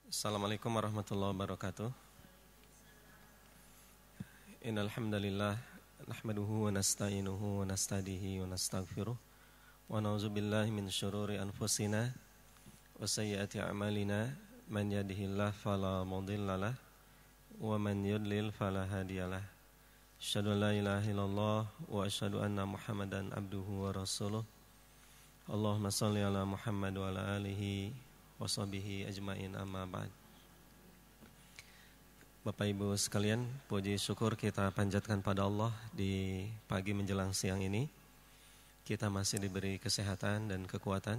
Assalamualaikum warahmatullahi wabarakatuh. Innal hamdalillah nahmaduhu wa nasta'inuhu wa nasta'dihi wa nastaghfiruh wa na'udzubillahi min syururi anfusina wa sayyiati a'malina man yahdihillahu fala mudhillalah wa man yudlil fala hadiyalah. Asyhadu an la ilaha illallah wa asyhadu anna Muhammadan abduhu wa rasuluh. Allahumma shalli ala Muhammad wa ala alihi washabihi ajmain, amma ba'd. Bapak Ibu sekalian, puji syukur kita panjatkan pada Allah di pagi menjelang siang ini. Kita masih diberi kesehatan dan kekuatan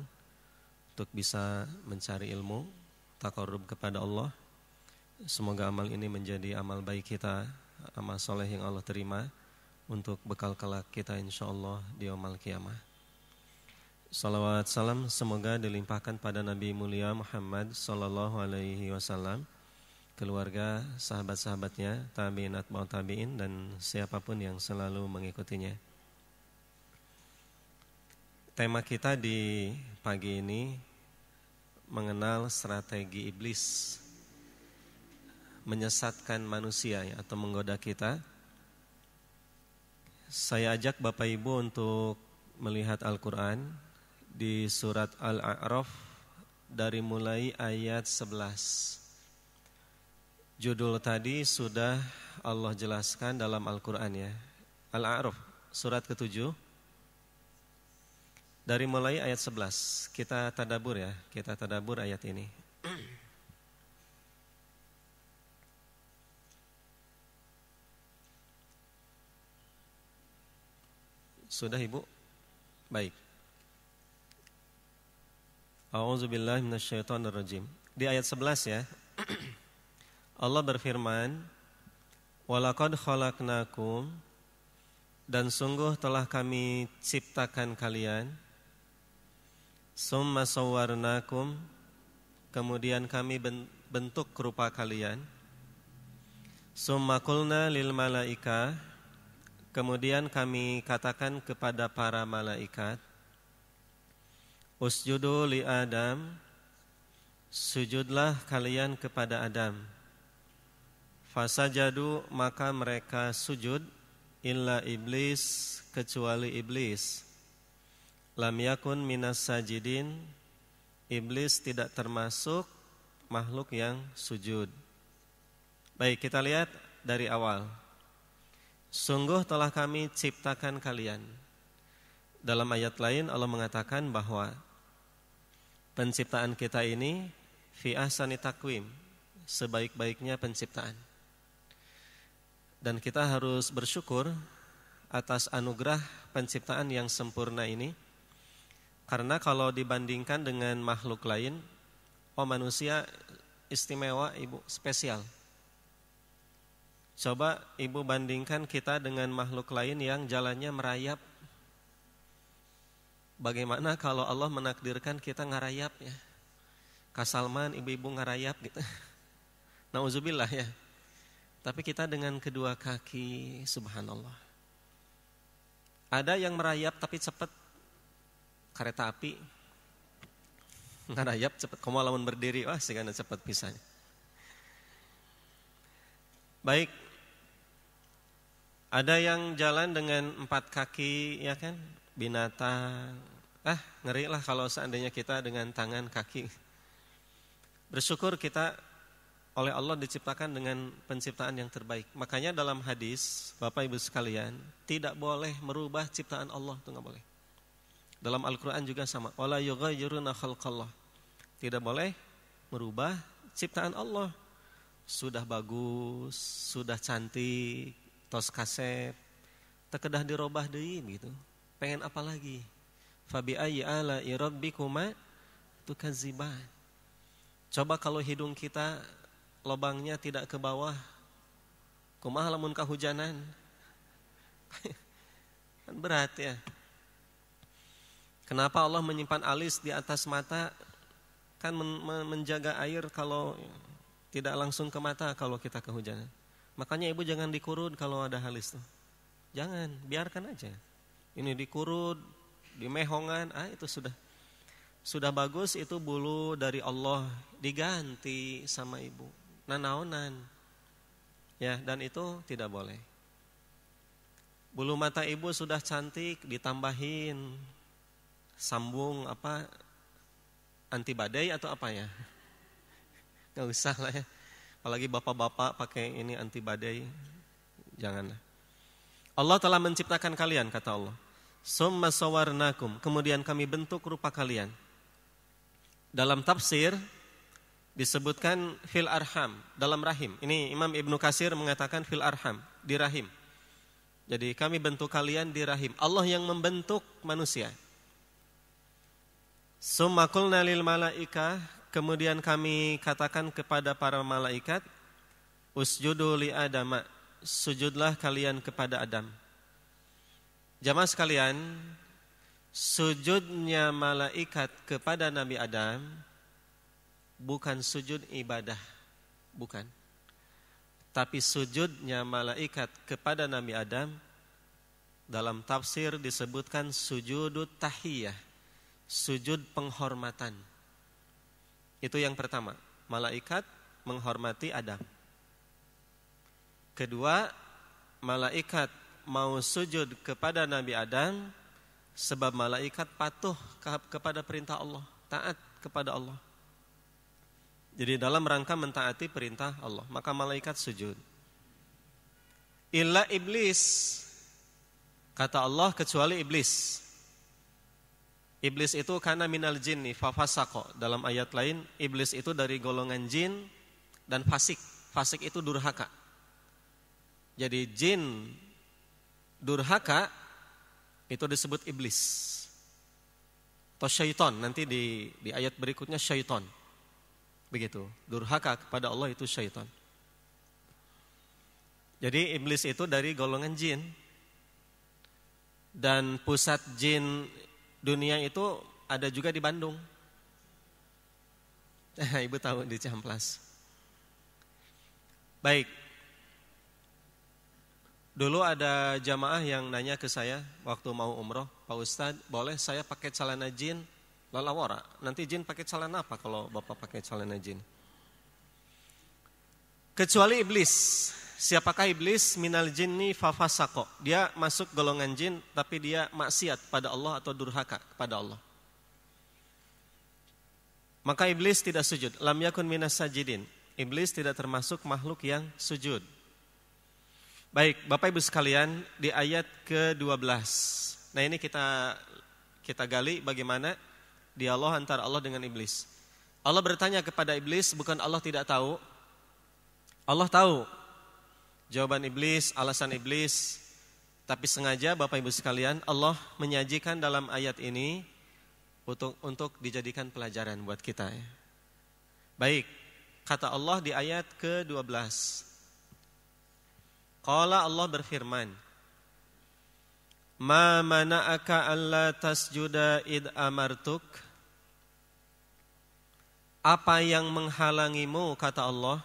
untuk bisa mencari ilmu, taqarrub kepada Allah. Semoga amal ini menjadi amal baik kita, amal soleh yang Allah terima untuk bekal kelak kita insyaallah di yaumul qiyamah. Salawat salam semoga dilimpahkan pada Nabi mulia Muhammad sallallahu alaihi wasallam, keluarga, sahabat-sahabatnya, tabi'in, atba'ut tabi'in, dan siapapun yang selalu mengikutinya. Tema kita di pagi ini mengenal strategi iblis menyesatkan manusia atau menggoda kita. Saya ajak Bapak Ibu untuk melihat Al-Quran di surat Al-A'raf dari mulai ayat 11. Judul tadi sudah Allah jelaskan dalam Al-Quran ya. Al-A'raf surat ke-7 dari mulai ayat 11. Kita tadabur ya, kita tadabur ayat ini. Sudah Ibu? Baik. A'udzubillahi minasyaitonirrajim. Di ayat 11 ya. Allah berfirman, "Walaqad khalaqnakum," dan sungguh telah kami ciptakan kalian, "summa sawwarnakum," kemudian kami bentuk rupa kalian, "summa qulna lil malaika," kemudian kami katakan kepada para malaikat, "Usjudu li Adam," sujudlah kalian kepada Adam. Fasajadu, maka mereka sujud, illa iblis, kecuali iblis. Lam yakun minas sajidin, iblis tidak termasuk makhluk yang sujud. Baik, kita lihat dari awal. Sungguh telah kami ciptakan kalian. Dalam ayat lain Allah mengatakan bahwa penciptaan kita ini fi ahsani taqwim, sebaik-baiknya penciptaan. Dan kita harus bersyukur atas anugerah penciptaan yang sempurna ini. Karena kalau dibandingkan dengan makhluk lain, manusia istimewa, Ibu, spesial. Coba Ibu bandingkan kita dengan makhluk lain yang jalannya merayap. Bagaimana kalau Allah menakdirkan kita ngarayap ya? Kasalman ibu-ibu ngarayap gitu. Nauzubillah ya. Tapi kita dengan kedua kaki, subhanallah. Ada yang merayap tapi cepat, kereta api. Ngarayap cepat, komo lamun berdiri, wah sigana cepat pisahnya. Baik. Ada yang jalan dengan 4 kaki ya kan? Binatang. Ngeri lah kalau seandainya kita dengan tangan kaki. Bersyukur kita oleh Allah diciptakan dengan penciptaan yang terbaik. Makanya dalam hadis, Bapak Ibu sekalian, tidak boleh merubah ciptaan Allah, itu enggak boleh. Dalam Al-Qur'an juga sama, wala yughayyiruna khalqallah. Tidak boleh merubah ciptaan Allah. Sudah bagus, sudah cantik, tos kasep, tekedah dirobah deui gitu. Pengen apa lagi? Fabi ayyi ala'i rabbikuma tukadziban. Coba kalau hidung kita lobangnya tidak ke bawah, kumaha lamun kahujanan? Kan berat ya. Kenapa Allah menyimpan alis di atas mata? Kan menjaga air kalau tidak langsung ke mata kalau kita kehujanan. Makanya ibu jangan dikurut kalau ada alis tuh. Jangan, biarkan aja. Ini dikurut, dimehongan, itu sudah Sudah bagus itu bulu dari Allah diganti sama ibu. Nanaonan. Ya, dan itu tidak boleh. Bulu mata ibu sudah cantik ditambahin sambung anti badai atau apa ya? Gak usah lah ya. Apalagi bapak-bapak pakai ini anti badai. Janganlah. Allah telah menciptakan kalian, kata Allah. Summa sawarnakum, kemudian kami bentuk rupa kalian. Dalam tafsir disebutkan fil arham, dalam rahim. Ini Imam Ibnu Katsir mengatakan fil arham, di rahim. Jadi kami bentuk kalian di rahim. Allah yang membentuk manusia. Summa qulna lil malaika, kemudian kami katakan kepada para malaikat, usjudu li Adama, sujudlah kalian kepada Adam. Jamaah sekalian, sujudnya malaikat kepada Nabi Adam bukan sujud ibadah, bukan. Tapi sujudnya malaikat kepada Nabi Adam dalam tafsir disebutkan sujudut tahiyah, sujud penghormatan. Itu yang pertama, malaikat menghormati Adam. Kedua, malaikat mau sujud kepada Nabi Adam sebab malaikat patuh kepada perintah Allah, taat kepada Allah. Jadi dalam rangka mentaati perintah Allah, maka malaikat sujud. Illa iblis, kata Allah, kecuali iblis. Iblis itu kana minal jinni fafasaqo. Dalam ayat lain, iblis itu dari golongan jin dan fasik. Fasik itu durhaka. Jadi jin durhaka itu disebut iblis atau syaitan. Nanti di ayat berikutnya syaitan. Begitu, durhaka kepada Allah itu syaitan. Jadi iblis itu dari golongan jin. Dan pusat jin dunia itu ada juga di Bandung. Ibu tahu, di Ciamplas. Baik. Dulu ada jamaah yang nanya ke saya waktu mau umroh, Pak Ustadz, boleh saya pakai celana jin lalawara? Nanti jin pakai celana apa kalau Bapak pakai celana jin? Kecuali iblis. Siapakah iblis? Minal jinni fafasaqo. Dia masuk golongan jin tapi dia maksiat pada Allah atau durhaka kepada Allah. Maka iblis tidak sujud. Lam yakun minas sajidin. Iblis tidak termasuk makhluk yang sujud. Baik, Bapak Ibu sekalian, di ayat ke-12. Nah, ini kita gali bagaimana dialog antara Allah dengan iblis. Allah bertanya kepada iblis, bukan Allah tidak tahu. Allah tahu jawaban iblis, alasan iblis. Tapi sengaja Bapak Ibu sekalian, Allah menyajikan dalam ayat ini untuk dijadikan pelajaran buat kita. Baik, kata Allah di ayat ke-12. Qala, Allah berfirman, ma mana'aka alla tasjuda id amartuk. Apa yang menghalangimu, kata Allah,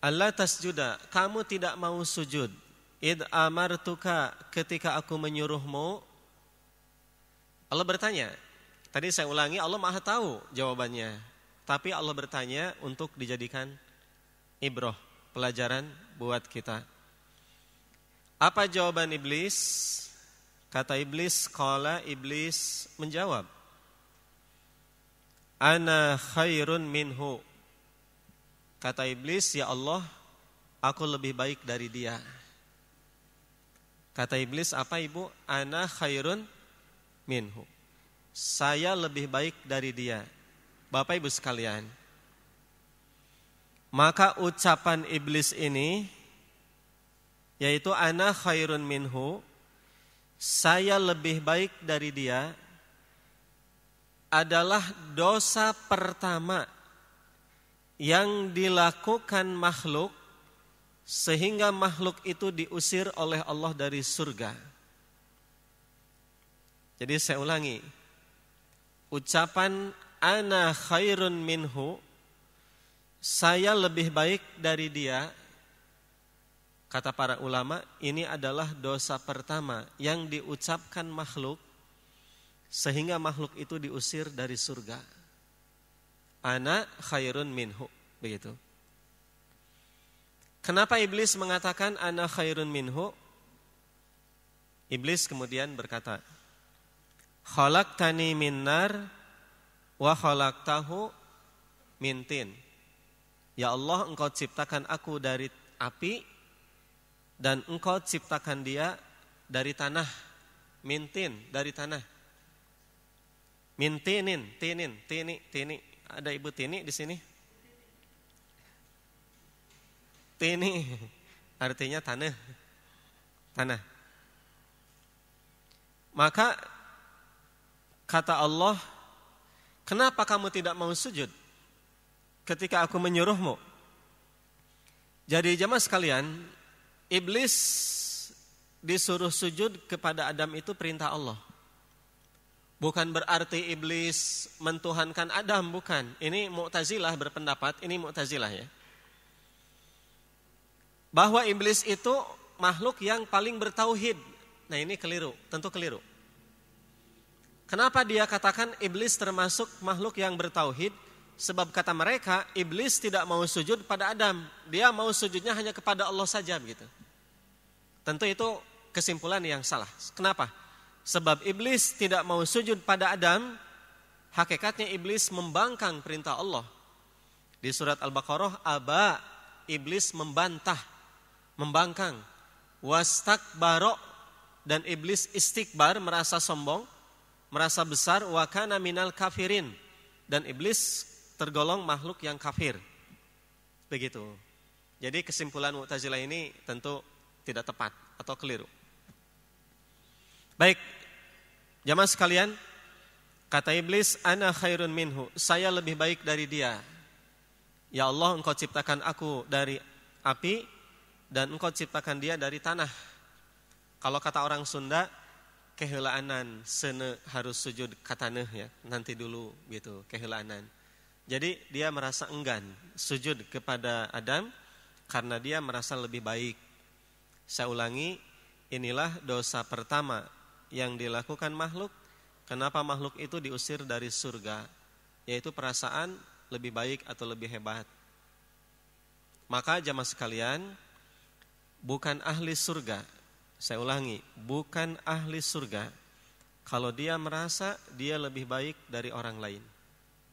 alla tasjuda, kamu tidak mau sujud, id amartuka, ketika aku menyuruhmu. Allah bertanya, tadi saya ulangi, Allah Maha tahu jawabannya, tapi Allah bertanya untuk dijadikan ibrah, pelajaran buat kita. Apa jawaban iblis? Kata iblis, qala, iblis menjawab, ana khairun minhu. Kata iblis, ya Allah, aku lebih baik dari dia. Kata iblis apa ibu? Ana khairun minhu. Saya lebih baik dari dia. Bapak Ibu sekalian, maka ucapan iblis ini, yaitu ana khairun minhu, saya lebih baik dari dia, adalah dosa pertama yang dilakukan makhluk sehingga makhluk itu diusir oleh Allah dari surga. Jadi saya ulangi, ucapan ana khairun minhu, saya lebih baik dari dia, kata para ulama, ini adalah dosa pertama yang diucapkan makhluk sehingga makhluk itu diusir dari surga. Ana khairun minhu, begitu. Kenapa iblis mengatakan ana khairun minhu? Iblis kemudian berkata, khalaqtani min nar wa khalaqtahu min tin. Ya Allah, engkau ciptakan aku dari api dan engkau ciptakan dia dari tanah. Mintin, dari tanah. Mintinin, tini. Ada ibu tini di sini? Tini artinya tanah. Tanah. Maka kata Allah, kenapa kamu tidak mau sujud ketika aku menyuruhmu? Jadi jamaah sekalian, iblis disuruh sujud kepada Adam itu perintah Allah. Bukan berarti iblis mentuhankan Adam, bukan. Ini Mu'tazilah berpendapat, ini Mu'tazilah ya. Bahwa iblis itu makhluk yang paling bertauhid. Nah ini keliru, tentu keliru. Kenapa dia katakan iblis termasuk makhluk yang bertauhid? Sebab kata mereka, iblis tidak mau sujud pada Adam. Dia mau sujudnya hanya kepada Allah saja begitu. Tentu itu kesimpulan yang salah. Kenapa? Sebab iblis tidak mau sujud pada Adam, hakikatnya iblis membangkang perintah Allah. Di surat Al-Baqarah, aba, iblis membantah, membangkang. Wastakbaro, dan iblis istikbar, merasa sombong, merasa besar. Wa kana minal kafirin, dan iblis tergolong makhluk yang kafir. Begitu. Jadi kesimpulan Mu'tazilah ini tentu tidak tepat atau keliru. Baik, jamaah sekalian, kata iblis, ana khairun minhu, saya lebih baik dari dia. Ya Allah, engkau ciptakan aku dari api dan engkau ciptakan dia dari tanah. Kalau kata orang Sunda, keheulaanan sene harus sujud kataneuh ya, nanti dulu gitu, keheulaanan. Jadi dia merasa enggan sujud kepada Adam karena dia merasa lebih baik. Saya ulangi, inilah dosa pertama yang dilakukan makhluk. Kenapa makhluk itu diusir dari surga? Yaitu perasaan lebih baik atau lebih hebat. Maka jamaah sekalian, bukan ahli surga. Saya ulangi, bukan ahli surga kalau dia merasa dia lebih baik dari orang lain.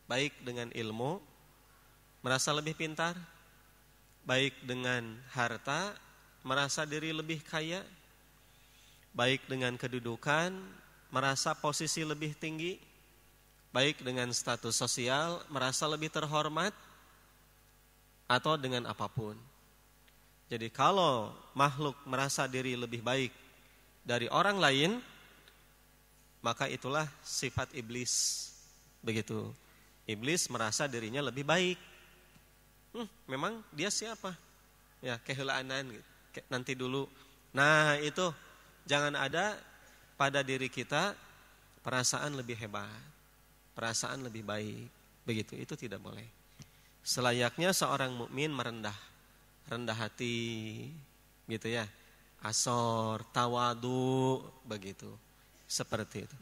Baik dengan ilmu, merasa lebih pintar. Baik dengan harta, merasa diri lebih kaya. Baik dengan kedudukan, merasa posisi lebih tinggi. Baik dengan status sosial, merasa lebih terhormat. Atau dengan apapun. Jadi kalau makhluk merasa diri lebih baik dari orang lain, maka itulah sifat iblis. Begitu. Iblis merasa dirinya lebih baik. Memang dia siapa? Ya, keheulaanan gitu. Nanti dulu. Nah itu, jangan ada pada diri kita perasaan lebih hebat, perasaan lebih baik. Begitu, itu tidak boleh. Selayaknya seorang mukmin rendah hati, gitu ya. Asor, tawadu, begitu. Seperti itu.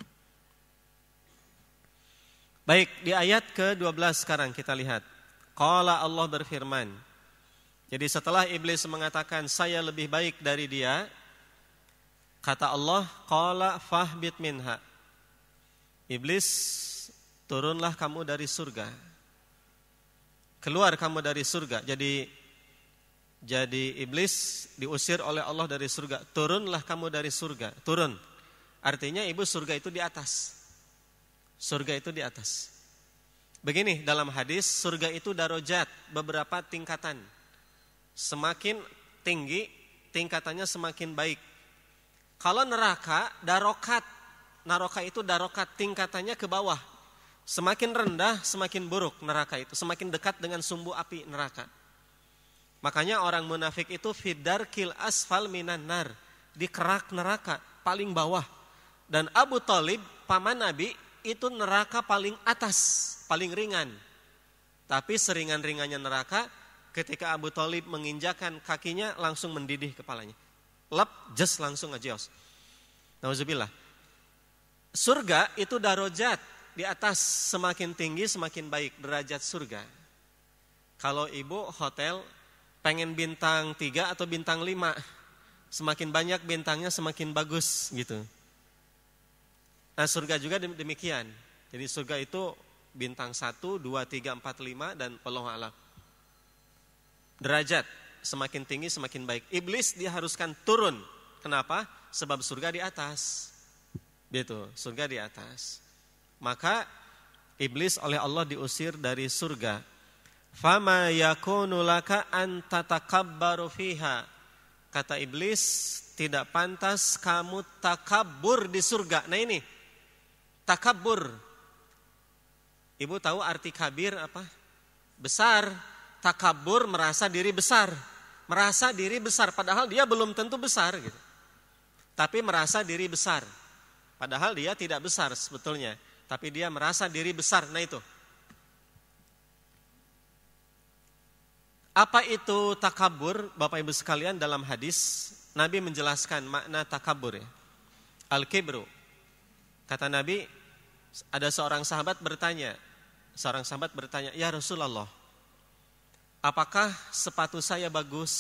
Baik, di ayat ke-12 sekarang kita lihat. Qala, Allah berfirman. Jadi setelah iblis mengatakan saya lebih baik dari dia, kata Allah, qala fahbit minha. Iblis, turunlah kamu dari surga. Keluar kamu dari surga. Jadi iblis diusir oleh Allah dari surga. Turunlah kamu dari surga. Turun. Artinya ibu surga itu di atas. Surga itu di atas. Begini dalam hadis, surga itu darajat, beberapa tingkatan. Semakin tinggi, tingkatannya semakin baik. Kalau neraka, darokat. Neraka itu darokat, tingkatannya ke bawah. Semakin rendah, semakin buruk neraka itu. Semakin dekat dengan sumbu api neraka. Makanya orang munafik itu fidarkil asfal minan nar. Di kerak neraka, paling bawah. Dan Abu Thalib, paman Nabi, itu neraka paling atas, paling ringan. Tapi seringan-ringannya neraka, ketika Abu Thalib menginjakan kakinya, langsung mendidih kepalanya. Lep, jes langsung ajios. Nauzubillah. Surga itu darajat, di atas semakin tinggi semakin baik derajat surga. Kalau ibu hotel pengen bintang 3 atau bintang 5, semakin banyak bintangnya semakin bagus gitu. Nah surga juga demikian. Jadi surga itu bintang 1, 2, 3, 4, 5 dan wallahu a'lam. Derajat semakin tinggi semakin baik. Iblis diharuskan turun. Kenapa? Sebab surga di atas. Gitu, surga di atas. Maka iblis oleh Allah diusir dari surga. Fama yakunu laka an tatakabbaru fiha. Kata iblis, tidak pantas kamu takabbur di surga. Nah ini, takabbur. Ibu tahu arti kabir apa? Besar. Takabbur merasa diri besar. Merasa diri besar, padahal dia belum tentu besar gitu. Tapi merasa diri besar. Padahal dia tidak besar sebetulnya. Tapi dia merasa diri besar. Nah itu. Apa itu takabur? Bapak Ibu sekalian, dalam hadis Nabi menjelaskan makna takabur ya. Al-kibru. Kata Nabi, ada seorang sahabat bertanya, "Ya Rasulullah, apakah sepatu saya bagus,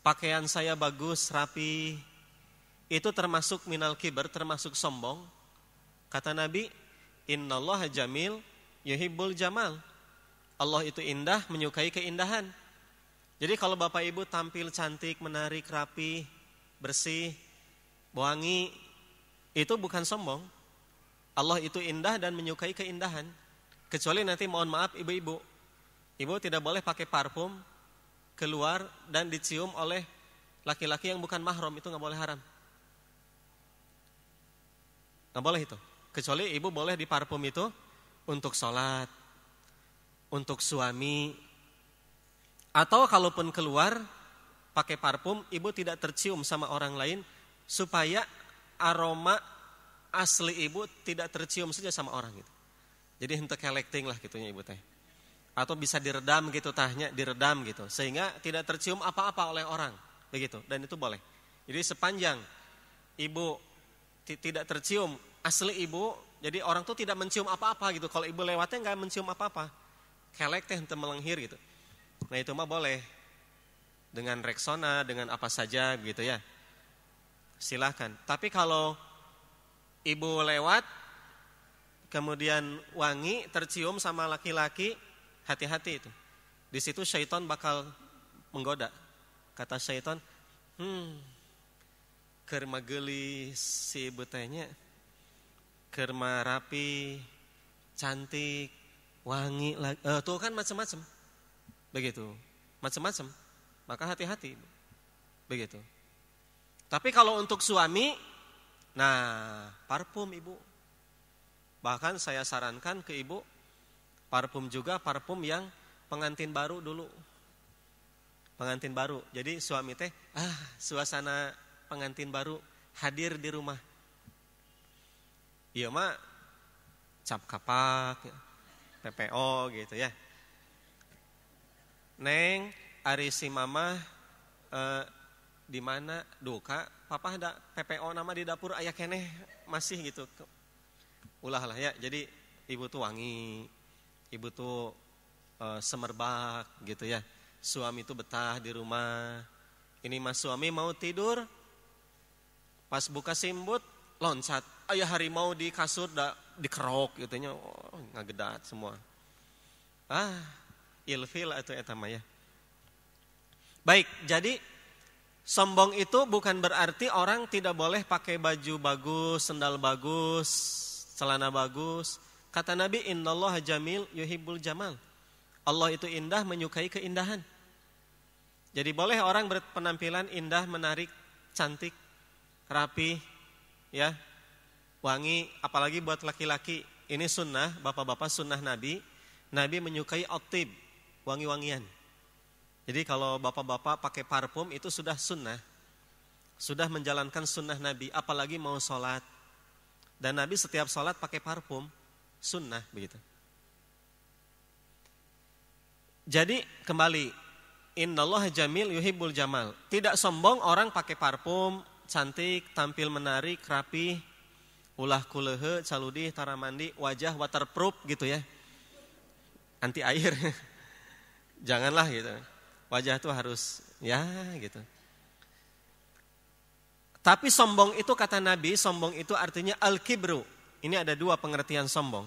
pakaian saya bagus, rapi, itu termasuk minal kibr, termasuk sombong?" Kata Nabi, "Innallaha jamil yuhibbul jamal." Allah itu indah, menyukai keindahan. Jadi kalau Bapak Ibu tampil cantik, menarik, rapi, bersih, wangi, itu bukan sombong. Allah itu indah dan menyukai keindahan. Kecuali nanti mohon maaf ibu-ibu, ibu tidak boleh pakai parfum keluar dan dicium oleh laki-laki yang bukan mahram, itu gak boleh, haram. Gak boleh itu. Kecuali ibu boleh di parfum itu untuk sholat, untuk suami. Atau kalaupun keluar pakai parfum, ibu tidak tercium sama orang lain, supaya aroma asli ibu tidak tercium saja sama orang gitu. Jadi hendak collecting lah gitunya ibu teh. Atau bisa diredam gitu tahnya, diredam gitu, sehingga tidak tercium apa-apa oleh orang, begitu. Dan itu boleh. Jadi sepanjang ibu tidak tercium asli ibu, jadi orang tuh tidak mencium apa-apa gitu. Kalau ibu lewatnya nggak mencium apa-apa, kelek teh hendak melenghir gitu. Nah itu mah boleh. Dengan Rexona, dengan apa saja gitu ya. Silahkan. Tapi kalau ibu lewat, kemudian wangi, tercium sama laki-laki, hati-hati itu. Di situ syaitan bakal menggoda. Kata syaitan, keur magelis si ibu tehnya, keur rapi, cantik, wangi, tuh kan macam-macam. Begitu, macam-macam. Maka hati-hati. Begitu. Tapi kalau untuk suami, nah, parfum ibu. Bahkan saya sarankan ke ibu, parfum juga parfum yang pengantin baru dulu. Pengantin baru. Jadi suami teh, suasana pengantin baru hadir di rumah. Iya mah cap kapak, PPO gitu ya. Neng, ari si mama di mana duka, papa ada PPO nama di dapur aya keneh masih gitu. Ulah lah ya. Jadi ibu tuh wangi, ibu tuh semerbak gitu ya. Suami tuh betah di rumah. Ini mas suami mau tidur, pas buka simbut loncat, aya harimau di kasur dikerok gitunya, ngagedat semua. Ilfil atau etama ya. Baik, jadi sombong itu bukan berarti orang tidak boleh pakai baju bagus, sendal bagus, celana bagus. Kata Nabi, innallaha jamil yuhibbul jamal. Allah itu indah, menyukai keindahan. Jadi boleh orang berpenampilan indah, menarik, cantik, rapi, ya, wangi. Apalagi buat laki-laki, ini sunnah, bapak-bapak, sunnah Nabi. Nabi menyukai at-tib, wangi-wangian. Jadi kalau bapak-bapak pakai parfum itu sudah sunnah. Sudah menjalankan sunnah Nabi, apalagi mau sholat. Dan Nabi setiap sholat pakai parfum, sunnah begitu. Jadi kembali, innallaha jamil yuhibbul jamal. Tidak sombong orang pakai parfum, cantik, tampil menarik, rapi. ulah kulehe, caludih, taramandi, wajah waterproof gitu ya. Anti air. Janganlah gitu. Wajah itu harus ya gitu. Tapi sombong itu kata Nabi, sombong itu artinya al-kibru. Ini ada dua pengertian sombong.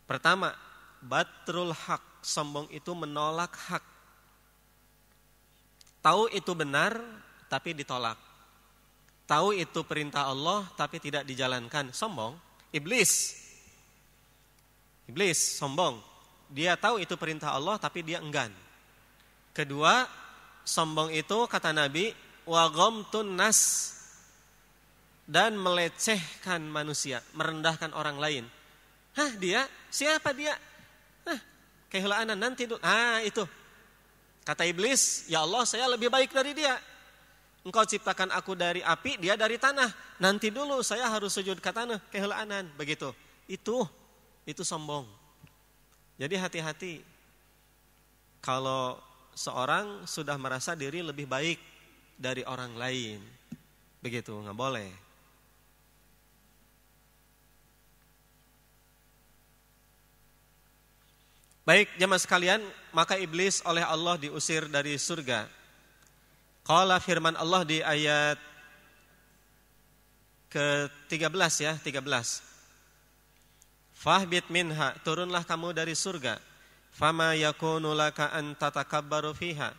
Pertama, batrul haq. Sombong itu menolak hak. Tahu itu benar tapi ditolak. Tahu itu perintah Allah tapi tidak dijalankan. Sombong. Iblis sombong. Dia tahu itu perintah Allah tapi dia enggan. Kedua, sombong itu kata Nabi wa ghamtun nas, dan melecehkan manusia, merendahkan orang lain. Hah, dia? Siapa dia? Hah, kehilaanan nanti dulu. Itu. Kata iblis, ya Allah saya lebih baik dari dia. Engkau ciptakan aku dari api, dia dari tanah. Nanti dulu saya harus sujud ke tanah, kehilaanan. Begitu. Itu sombong. Jadi hati-hati. Kalau seorang sudah merasa diri lebih baik dari orang lain. Begitu, nggak boleh. Baik, jemaah sekalian, maka iblis oleh Allah diusir dari surga. Qala firman Allah di ayat ke-13 ya, 13. Fahbit minha, turunlah kamu dari surga. Fama yakunu laka an tatakabbaru fiha.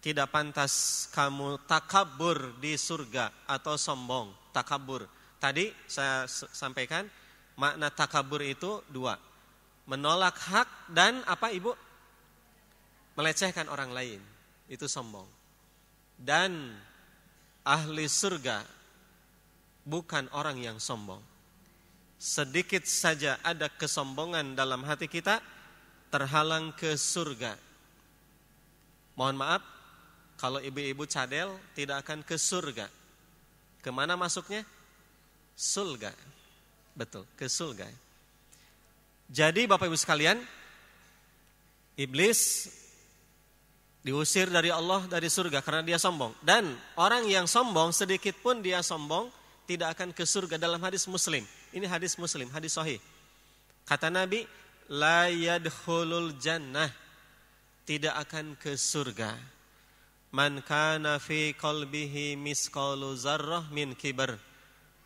Tidak pantas kamu takabur di surga atau sombong, takabur. Tadi saya sampaikan makna takabur itu dua. Menolak hak dan apa Ibu? Melecehkan orang lain. Itu sombong. Dan ahli surga bukan orang yang sombong. Sedikit saja ada kesombongan dalam hati kita, terhalang ke surga. Mohon maaf, kalau ibu-ibu cadel tidak akan ke surga. Kemana masuknya? Surga. Betul, ke surga. Jadi Bapak Ibu sekalian, iblis diusir dari Allah dari surga karena dia sombong. Dan orang yang sombong, sedikit pun dia sombong, tidak akan ke surga dalam hadis Muslim. Ini hadis Muslim, hadis sahih. Kata Nabi, la yadkhulul jannah, tidak akan ke surga. Man kana fi qalbihi misqalu zarrah min kibar.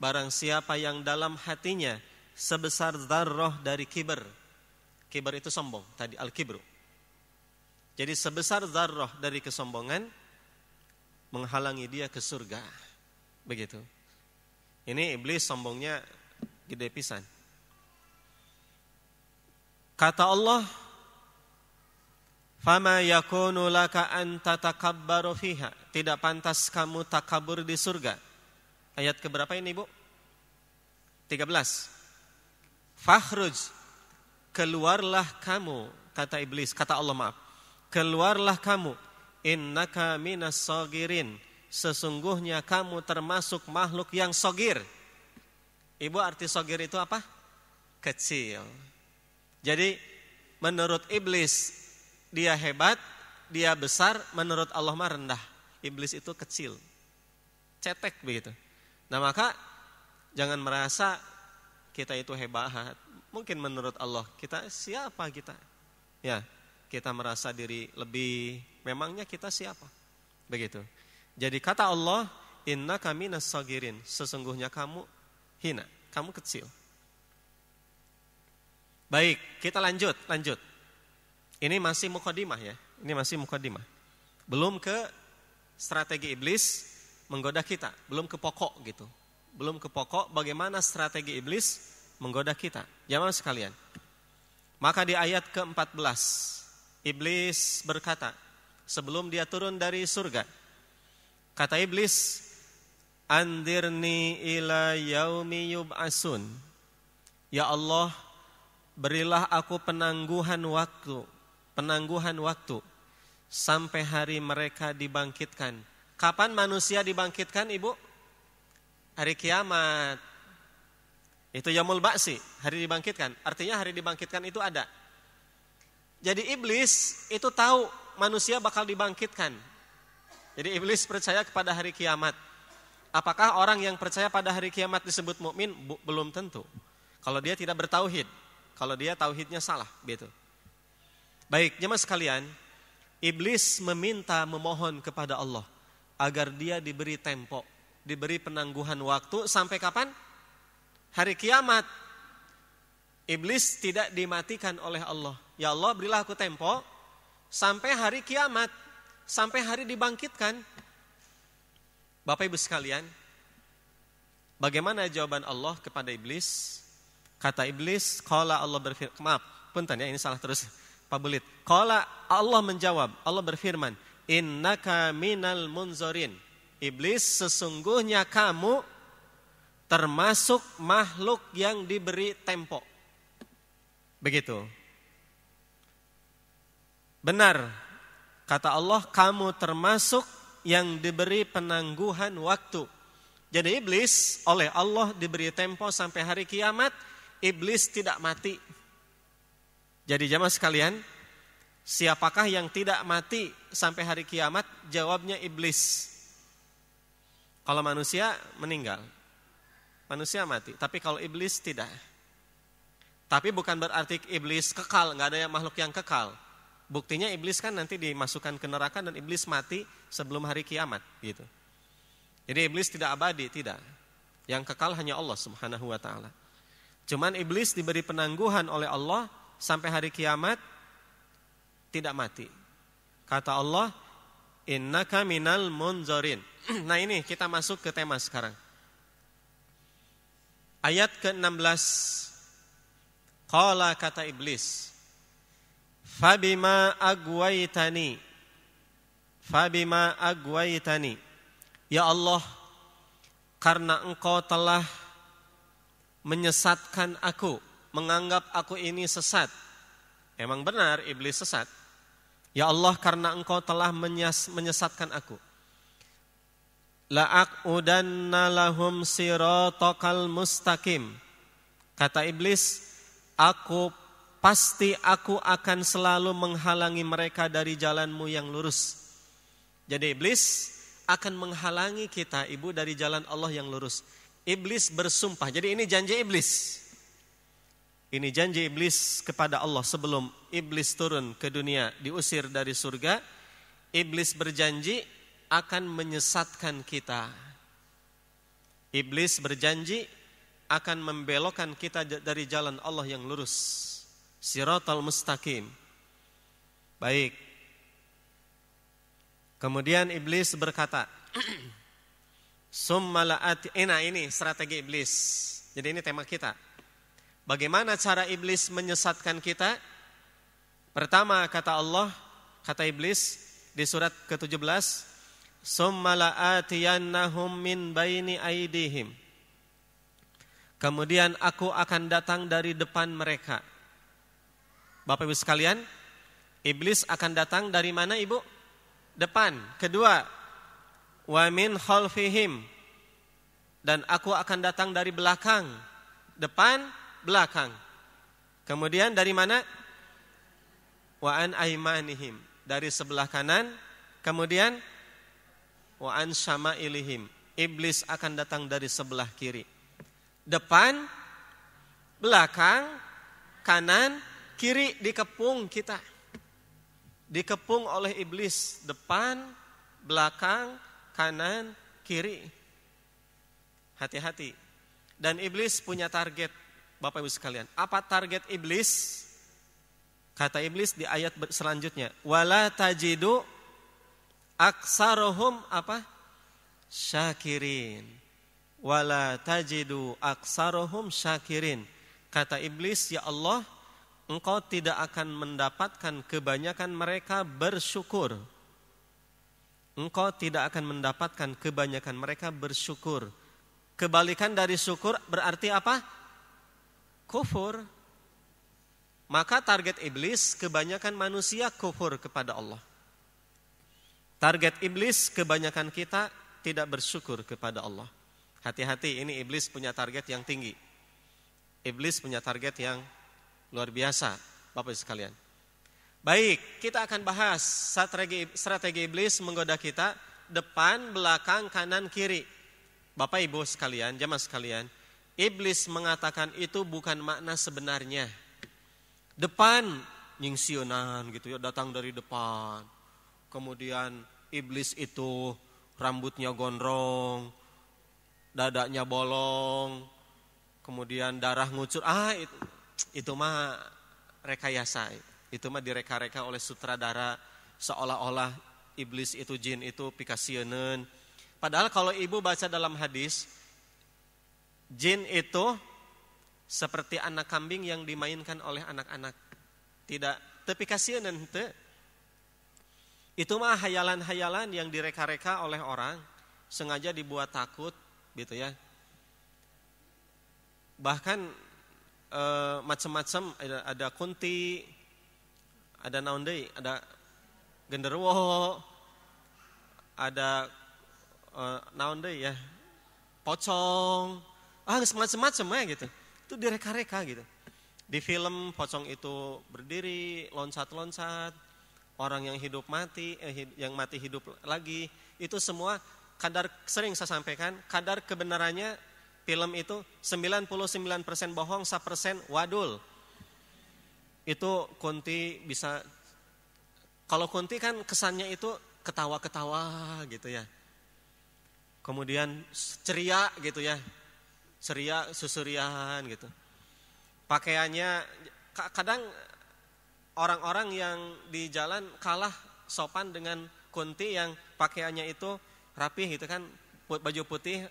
Barang siapa yang dalam hatinya sebesar zarrah dari kibar. Kibar itu sombong, tadi al-kibru. Jadi sebesar zarrah dari kesombongan menghalangi dia ke surga. Begitu. Ini iblis sombongnya gede pisan. Kata Allah, fama yakunu laka an tatakabbaru fiha. Tidak pantas kamu takabur di surga. Ayat keberapa ini, Bu? 13. Fakhruj, keluarlah kamu, kata iblis, kata Allah maaf. Keluarlah kamu, innaka minas sagirin, sesungguhnya kamu termasuk makhluk yang sogir. Ibu, arti sogir itu apa? Kecil. Jadi menurut iblis dia hebat, dia besar, menurut Allah mah rendah. Iblis itu kecil, cetek begitu. Nah maka jangan merasa kita itu hebat. Mungkin menurut Allah kita siapa kita? Ya, kita merasa diri lebih. Memangnya kita siapa? Begitu. Jadi kata Allah, innaka minas sagirin, sesungguhnya kamu hina, kamu kecil. Baik, kita lanjut. Ini masih mukadimah ya. Ini masih mukadimah. Belum ke strategi iblis menggoda kita, belum ke pokok gitu. Belum ke pokok bagaimana strategi iblis menggoda kita. Jamaah sekalian. Maka di ayat ke-14 iblis berkata, sebelum dia turun dari surga, kata iblis, andirni ila yaumi yub'asun. Ya Allah, berilah aku penangguhan waktu sampai hari mereka dibangkitkan. Kapan manusia dibangkitkan, Ibu? Hari kiamat. Itu yaumul ba'si, hari dibangkitkan. Artinya hari dibangkitkan itu ada. Jadi iblis itu tahu manusia bakal dibangkitkan. Jadi iblis percaya kepada hari kiamat. Apakah orang yang percaya pada hari kiamat disebut mukmin? Belum tentu. Kalau dia tidak bertauhid, kalau dia tauhidnya salah, gitu. Baik, jemaah sekalian, iblis memohon kepada Allah agar dia diberi tempo, diberi penangguhan waktu sampai kapan? Hari kiamat. Iblis tidak dimatikan oleh Allah. Ya Allah, berilah aku tempo sampai hari kiamat, sampai hari dibangkitkan. Bapak Ibu sekalian, bagaimana jawaban Allah kepada iblis? Kata iblis, qala Allah berfirman, maaf, punten ya, ini salah terus Pak Bulit. Qala Allah menjawab, Allah berfirman, innaka minal munzorin. Iblis, sesungguhnya kamu termasuk makhluk yang diberi tempo. Begitu. Benar, kata Allah, kamu termasuk yang diberi penangguhan waktu. Jadi iblis oleh Allah diberi tempo sampai hari kiamat, iblis tidak mati. Jadi jamaah sekalian, siapakah yang tidak mati sampai hari kiamat? Jawabnya iblis. Kalau manusia meninggal, manusia mati. Tapi kalau iblis tidak. Tapi bukan berarti iblis kekal, nggak ada yang makhluk yang kekal. Buktinya iblis kan nanti dimasukkan ke neraka dan iblis mati sebelum hari kiamat, gitu. Jadi iblis tidak abadi, tidak. Yang kekal hanya Allah Subhanahu wa taala. Cuman iblis diberi penangguhan oleh Allah sampai hari kiamat, tidak mati. Kata Allah, innaka minal munzorin. Nah ini kita masuk ke tema sekarang. Ayat ke-16. Qala, kata iblis, Fabima agwaitani. Ya Allah, karena engkau telah menyesatkan aku, menganggap aku ini sesat. Emang benar iblis sesat. Ya Allah, karena engkau telah menyesatkan aku. La'aqudanna lahum siratakal mustaqim. Kata iblis, aku akan selalu menghalangi mereka dari jalanmu yang lurus. Jadi iblis akan menghalangi kita, ibu, dari jalan Allah yang lurus. Iblis bersumpah. Jadi ini janji iblis. Ini janji iblis kepada Allah sebelum iblis turun ke dunia, diusir dari surga. Iblis berjanji akan menyesatkan kita. Iblis berjanji akan membelokkan kita dari jalan Allah yang lurus. Siratal mustaqim. Baik. Kemudian iblis berkata, ini strategi iblis. Jadi ini tema kita. Bagaimana cara iblis menyesatkan kita? Pertama, kata Allah, kata iblis di surat ke-17, summa la'atiyannahum min baini aidihim. Kemudian aku akan datang dari depan mereka. Bapak Ibu sekalian, iblis akan datang dari mana, Ibu? Depan. Kedua, wa min khalfihim. Dan aku akan datang dari belakang. Depan, belakang. Kemudian dari mana? Wa an aimanihim. Dari sebelah kanan. Kemudian wa an syama'ilihim. Iblis akan datang dari sebelah kiri. Depan, belakang, kanan, kiri, dikepung kita. Dikepung oleh iblis. Depan, belakang, kanan, kiri. Hati-hati. Dan iblis punya target, Bapak Ibu sekalian. Apa target iblis? Kata iblis di ayat selanjutnya, wala tajidu aksarohum apa? Syakirin. Wala tajidu aksarohum syakirin. Kata iblis, ya Allah, engkau tidak akan mendapatkan kebanyakan mereka bersyukur. Engkau tidak akan mendapatkan kebanyakan mereka bersyukur. Kebalikan dari syukur berarti apa? Kufur. Maka target iblis, kebanyakan manusia kufur kepada Allah. Target iblis, kebanyakan kita tidak bersyukur kepada Allah. Hati-hati, ini iblis punya target yang tinggi. Iblis punya target yang luar biasa, Bapak Ibu sekalian. Baik, kita akan bahas strategi iblis menggoda kita, depan, belakang, kanan, kiri. Bapak Ibu sekalian, jamaah sekalian, iblis mengatakan itu bukan makna sebenarnya. Depan nyingsionan gitu ya, datang dari depan. Kemudian iblis itu rambutnya gondrong, dadanya bolong, kemudian darah ngucur. Itu mah rekayasa. Itu mah direka-reka oleh sutradara seolah-olah iblis itu, jin itu pikasieun. Padahal kalau ibu baca dalam hadis, jin itu seperti anak kambing yang dimainkan oleh anak-anak. Tidak tepikasieun henteu. Itu mah hayalan-hayalan yang direka-reka oleh orang, sengaja dibuat takut gitu ya. Bahkan macam-macam, ada kunti, ada naon deui, ada genderuwo, ada naon deui ya, pocong, macam-macam ya gitu. Itu direka-reka gitu. Di film pocong itu berdiri, loncat-loncat, orang yang hidup mati, yang mati hidup lagi. Itu semua sering saya sampaikan, kadar kebenarannya film itu 99% bohong, 1% wadul. Itu kunti bisa, kalau kunti kan kesannya itu ketawa-ketawa gitu ya. Kemudian ceria gitu ya, ceria susurian gitu. Pakaiannya kadang orang-orang yang di jalan kalah sopan dengan kunti yang pakaiannya itu rapih gitu kan, baju putih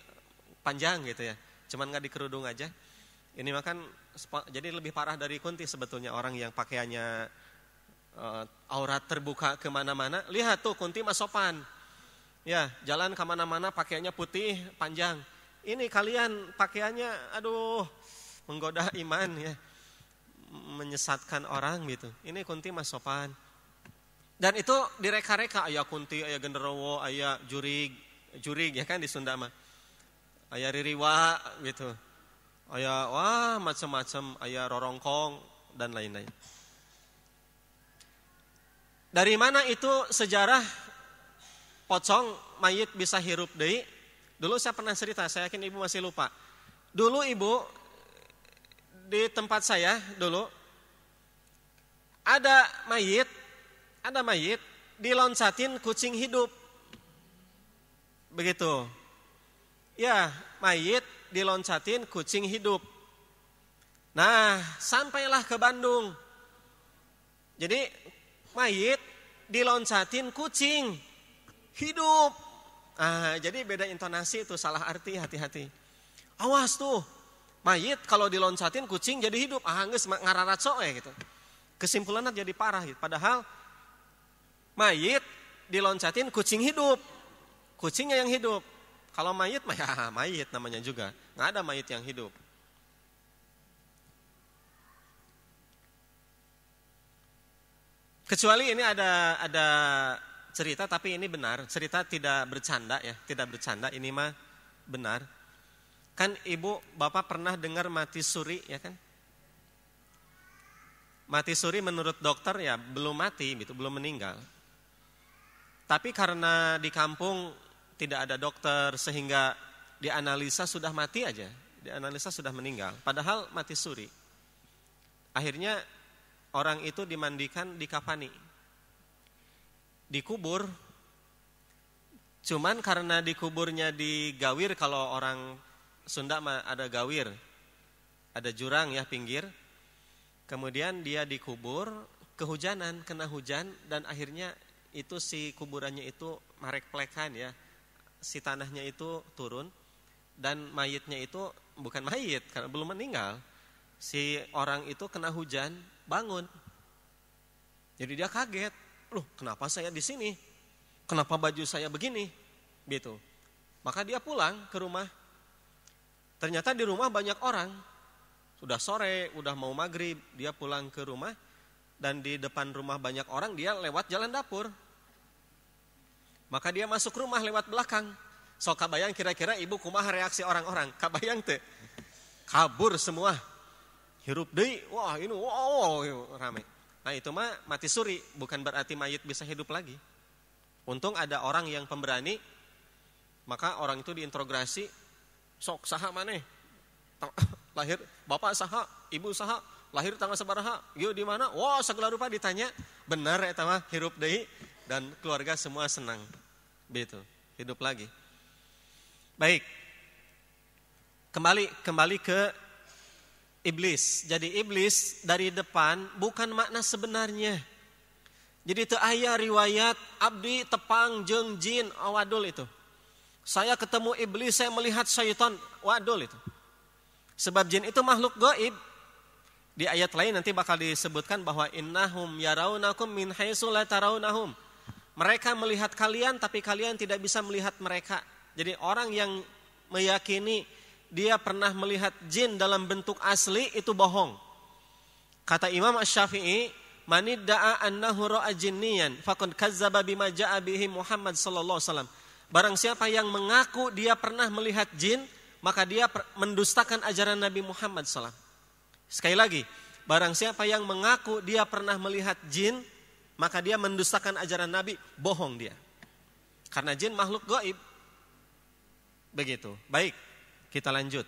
panjang gitu ya, cuman nggak dikerudung aja. Ini makan jadi lebih parah dari kunti sebetulnya, orang yang pakaiannya aurat terbuka kemana-mana. Lihat tuh kunti mah sopan. Ya, jalan kemana-mana pakaiannya putih, panjang. Ini kalian pakaiannya, aduh, menggoda iman ya, menyesatkan orang gitu. Ini kunti mas sopan. Dan itu direka-reka, aya kunti, aya genderuwo, aya jurig ya kan di Sunda mah. Aya ririwa gitu. Aya macam-macam, aya rorongkong dan lain-lain. Dari mana itu sejarah pocong mayit bisa hirup deui? Dulu saya pernah cerita, saya yakin ibu masih lupa. Dulu ibu di tempat saya dulu ada mayit diloncatin kucing hidup. Begitu. Ya, mayit diloncatin kucing hidup. Nah, sampailah ke Bandung. Jadi mayit diloncatin kucing hidup. Jadi beda intonasi itu, salah arti, hati-hati. Awas tuh, mayit kalau diloncatin kucing jadi hidup. Geus ngararatso gitu. Kesimpulannya jadi parah gitu. Padahal mayit diloncatin kucing hidup. Kucingnya yang hidup. Kalau mayit mah ya mayit namanya juga. Nggak ada mayit yang hidup. Kecuali ini ada cerita, tapi ini benar. Cerita tidak bercanda ya, tidak bercanda, ini mah benar. Kan ibu bapak pernah dengar mati suri ya kan? Mati suri menurut dokter ya belum mati gitu, belum meninggal. Tapi karena di kampung tidak ada dokter sehingga dianalisa sudah mati aja, dianalisa sudah meninggal. Padahal mati suri. Akhirnya orang itu dimandikan, dikafani, dikubur. Cuman karena dikuburnya di gawir, kalau orang Sunda mah ada gawir, ada jurang ya pinggir. Kemudian dia dikubur, kehujanan, kena hujan, dan akhirnya itu si kuburannya itu marek-plekan ya, si tanahnya itu turun, dan mayitnya itu bukan mayit karena belum meninggal. Si orang itu kena hujan, bangun. Jadi dia kaget, loh kenapa saya di sini? Kenapa baju saya begini? Gitu. Maka dia pulang ke rumah. Ternyata di rumah banyak orang. Sudah sore, udah mau maghrib, dia pulang ke rumah. Dan di depan rumah banyak orang, dia lewat jalan dapur. Maka dia masuk rumah lewat belakang. So kabayang kira-kira ibu kumaha reaksi orang-orang? Kabayang teh? Kabur semua. Hirup deui, wah ini wow rame. Nah itu mah mati suri, bukan berarti mayit bisa hidup lagi. Untung ada orang yang pemberani, maka orang itu diinterogasi, Sok saha maneh? Lahir bapak saha, ibu saha, lahir tanggal sabaraha, ieu di mana? Wah, sagala rupa ditanya, benar eta mah hirup deui dan keluarga semua senang. Begitu, hidup lagi. Baik. Kembali ke iblis. Jadi iblis dari depan bukan makna sebenarnya. Jadi teu aya riwayat abdi tepang jeung jin wadul itu. Saya ketemu iblis, saya melihat syaitan, wadul itu. Sebab jin itu makhluk gaib. Di ayat lain nanti bakal disebutkan bahwa innahum yarawnakum min haitsu la tarawnahum. Mereka melihat kalian tapi kalian tidak bisa melihat mereka. Jadi orang yang meyakini dia pernah melihat jin dalam bentuk asli itu bohong. Kata Imam Asy-Syafi'i, "Manidda'a annahu ra'a jinniyan faqad kazzaba bima ja'a bihi Muhammad sallallahu alaihi wasallam." Barang siapa yang mengaku dia pernah melihat jin, maka dia mendustakan ajaran Nabi Muhammad sallallahu alaihi wasallam. Sekali lagi, barang siapa yang mengaku dia pernah melihat jin, maka dia mendustakan ajaran Nabi, bohong dia. Karena jin makhluk gaib. Begitu. Baik, kita lanjut.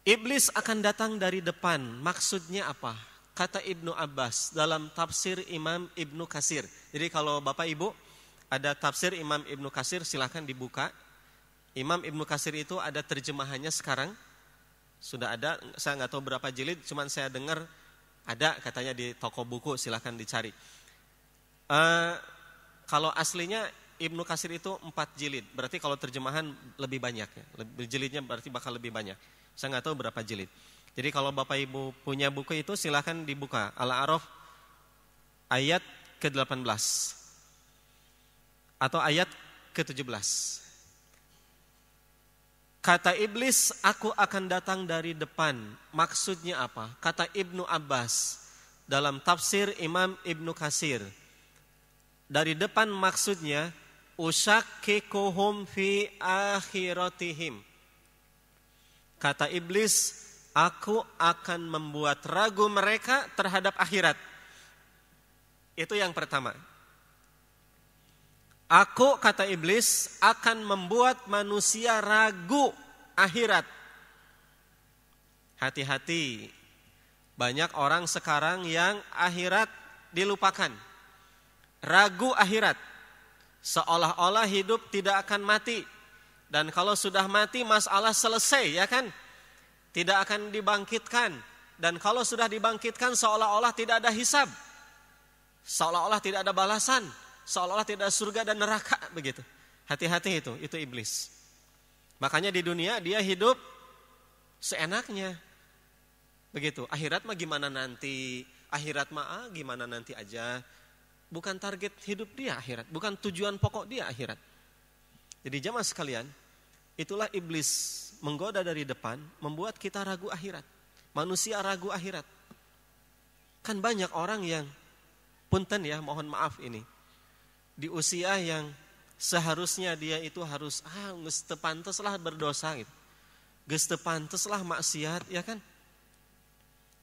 Iblis akan datang dari depan. Maksudnya apa? Kata Ibnu Abbas dalam tafsir Imam Ibnu Katsir. Jadi kalau Bapak Ibu ada tafsir Imam Ibnu Katsir, silahkan dibuka. Imam Ibnu Katsir itu ada terjemahannya sekarang. Sudah ada, saya nggak tahu berapa jilid, cuman saya dengar ada katanya di toko buku, silahkan dicari. Kalau aslinya Ibnu Katsir itu 4 jilid, berarti kalau terjemahan lebih banyak ya. Jilidnya berarti bakal lebih banyak. Saya nggak tahu berapa jilid. Jadi kalau Bapak Ibu punya buku itu silahkan dibuka. Al-A'raf ayat ke-18 atau ayat ke-17. Kata iblis, aku akan datang dari depan. Maksudnya apa? Kata Ibnu Abbas dalam tafsir Imam Ibnu Katsir. Dari depan maksudnya usakkikuhum fi akhiratihim. Kata iblis, aku akan membuat ragu mereka terhadap akhirat. Itu yang pertama. Aku, kata iblis, akan membuat manusia ragu akhirat. Hati-hati. Banyak orang sekarang yang akhirat dilupakan. Ragu akhirat. Seolah-olah hidup tidak akan mati. Dan kalau sudah mati masalah selesai, ya kan? Tidak akan dibangkitkan. Dan kalau sudah dibangkitkan seolah-olah tidak ada hisab. Seolah-olah tidak ada balasan. Seolah-olah tidak ada surga dan neraka, begitu. Hati-hati itu iblis. Makanya di dunia dia hidup seenaknya. Begitu. Akhirat mah gimana nanti? Akhirat mah gimana nanti aja. Bukan target hidup dia akhirat, bukan tujuan pokok dia akhirat. Jadi jamaah sekalian, itulah iblis menggoda dari depan, membuat kita ragu akhirat. Manusia ragu akhirat. Kan banyak orang yang, punten ya, mohon maaf ini, di usia yang seharusnya dia itu harus geus teu pantes lah berdosa gitu. Geus teu pantes lah maksiat, ya kan?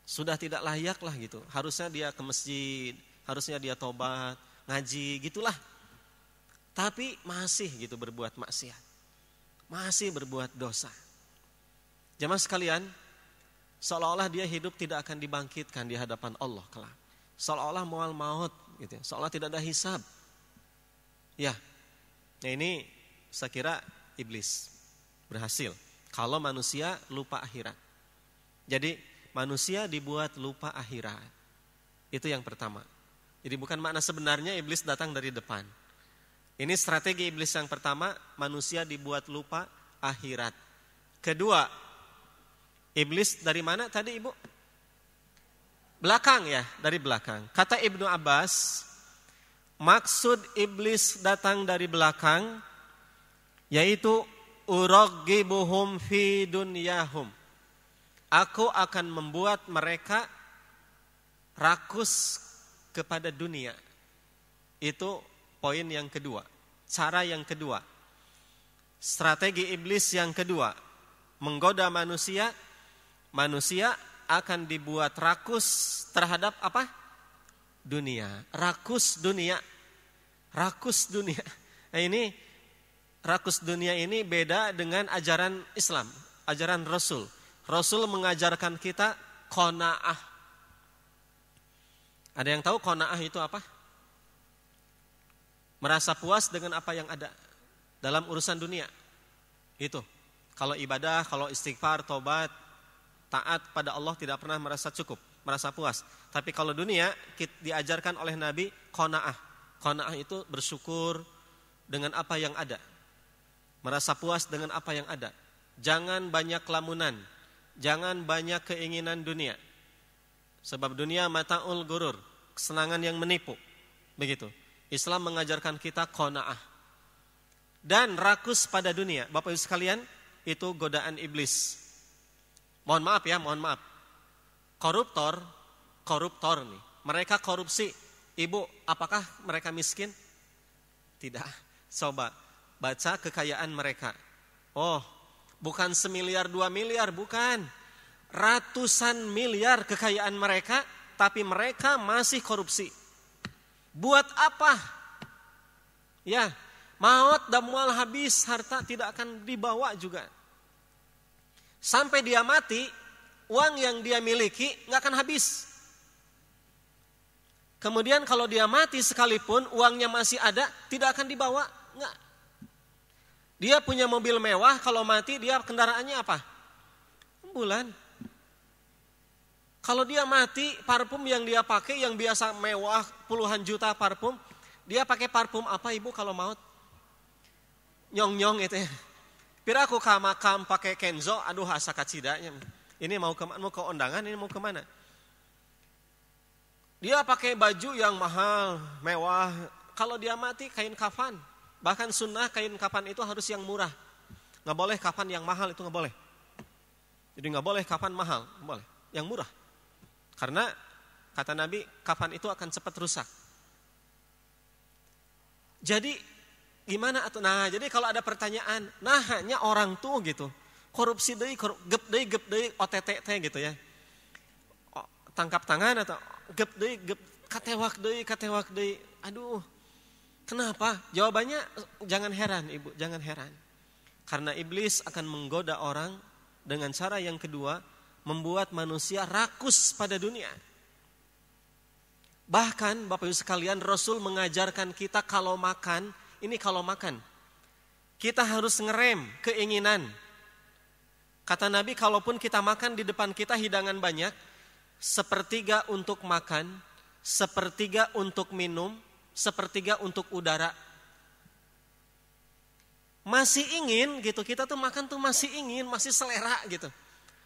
Sudah tidak layak lah gitu. Harusnya dia ke masjid, harusnya dia tobat, ngaji, gitulah. Tapi masih gitu berbuat maksiat. Masih berbuat dosa. Jamaah sekalian, seolah-olah dia hidup tidak akan dibangkitkan di hadapan Allah kelak. Seolah-olah mual maut gitu. Seolah tidak ada hisab. Ya. Nah ini saya kira iblis berhasil kalau manusia lupa akhirat. Jadi manusia dibuat lupa akhirat. Itu yang pertama. Jadi bukan makna sebenarnya iblis datang dari depan. Ini strategi iblis yang pertama, manusia dibuat lupa akhirat. Kedua, iblis dari mana tadi Ibu? Belakang ya, dari belakang. Kata Ibnu Abbas, maksud iblis datang dari belakang yaitu uraghibuhum fi dunyahum. Aku akan membuat mereka rakus kepada dunia. Itu poin yang kedua. Cara yang kedua. Strategi iblis yang kedua. Menggoda manusia. Manusia akan dibuat rakus terhadap apa? Dunia. Rakus dunia. Rakus dunia. Nah ini rakus dunia ini beda dengan ajaran Islam, ajaran Rasul. Rasul mengajarkan kita qanaah. Ada yang tahu qanaah itu apa? Merasa puas dengan apa yang ada dalam urusan dunia. Itu. Kalau ibadah, kalau istighfar, tobat, taat pada Allah tidak pernah merasa cukup, merasa puas. Tapi kalau dunia diajarkan oleh Nabi qanaah. Qanaah itu bersyukur dengan apa yang ada. Merasa puas dengan apa yang ada. Jangan banyak lamunan, jangan banyak keinginan dunia. Sebab dunia mata'ul gurur, kesenangan yang menipu. Begitu. Islam mengajarkan kita qanaah. Dan rakus pada dunia, Bapak Ibu sekalian, itu godaan iblis. Mohon maaf ya, mohon maaf. Koruptor nih. Mereka korupsi. Ibu, apakah mereka miskin? Tidak. Coba baca kekayaan mereka. Oh, bukan 1 miliar 2 miliar, bukan. Ratusan miliar kekayaan mereka, tapi mereka masih korupsi. Buat apa? Ya, maut dan mual habis, harta tidak akan dibawa juga. Sampai dia mati, uang yang dia miliki nggak akan habis. Kemudian kalau dia mati sekalipun, uangnya masih ada, tidak akan dibawa. Nggak. Dia punya mobil mewah, kalau mati dia kendaraannya apa? Ambulan. Kalau dia mati, parfum yang dia pakai yang biasa mewah puluhan juta parfum, dia pakai parfum apa ibu kalau maut? Nyong-nyong itu ya. Pira aku ka makam pakai Kenzo, aduh asa kacidanya. Ini mau ke undangan, ini mau kemana? Dia pakai baju yang mahal, mewah. Kalau dia mati kain kafan. Bahkan sunnah kain kafan itu harus yang murah. Nggak boleh kafan yang mahal, itu nggak boleh. Jadi nggak boleh kafan mahal, nggak boleh. Yang murah. Karena kata Nabi, kafan itu akan cepat rusak. Jadi gimana atuh? Nah, jadi kalau ada pertanyaan, nah hanya orang tuh gitu. Korupsi deui, gep deui OTT gitu ya. Tangkap tangan atau gep deui, katewak deui. Aduh. Kenapa? Jawabannya jangan heran Ibu, jangan heran. Karena iblis akan menggoda orang dengan cara yang kedua, membuat manusia rakus pada dunia. Bahkan Bapak Ibu sekalian, Rasul mengajarkan kita kalau makan, ini kalau makan, kita harus ngerem keinginan. Kata Nabi, kalaupun kita makan di depan kita hidangan banyak, 1/3 untuk makan, 1/3 untuk minum, 1/3 untuk udara. Masih ingin gitu, kita tuh makan tuh masih ingin, masih selera gitu.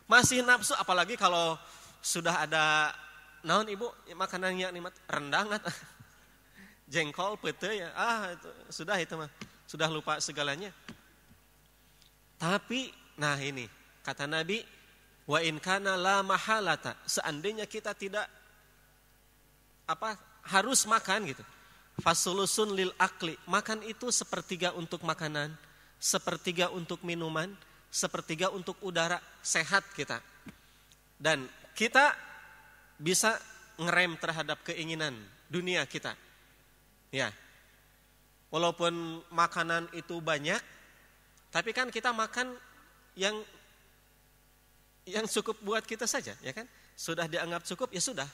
Masih nafsu, apalagi kalau sudah ada naon ibu makanannya nikmat, rendang jengkol, pete ya, itu sudah itu mah, sudah lupa segalanya. Tapi, nah ini kata Nabi, wa in kana la mahalata, seandainya kita tidak harus makan gitu, fasulusun lil akli, makan itu 1/3 untuk makanan, 1/3 untuk minuman, 1/3 untuk udara, sehat kita. Dan kita bisa ngerem terhadap keinginan dunia kita. Ya. Walaupun makanan itu banyak, tapi kan kita makan yang cukup buat kita saja, ya kan? Sudah dianggap cukup, ya sudah.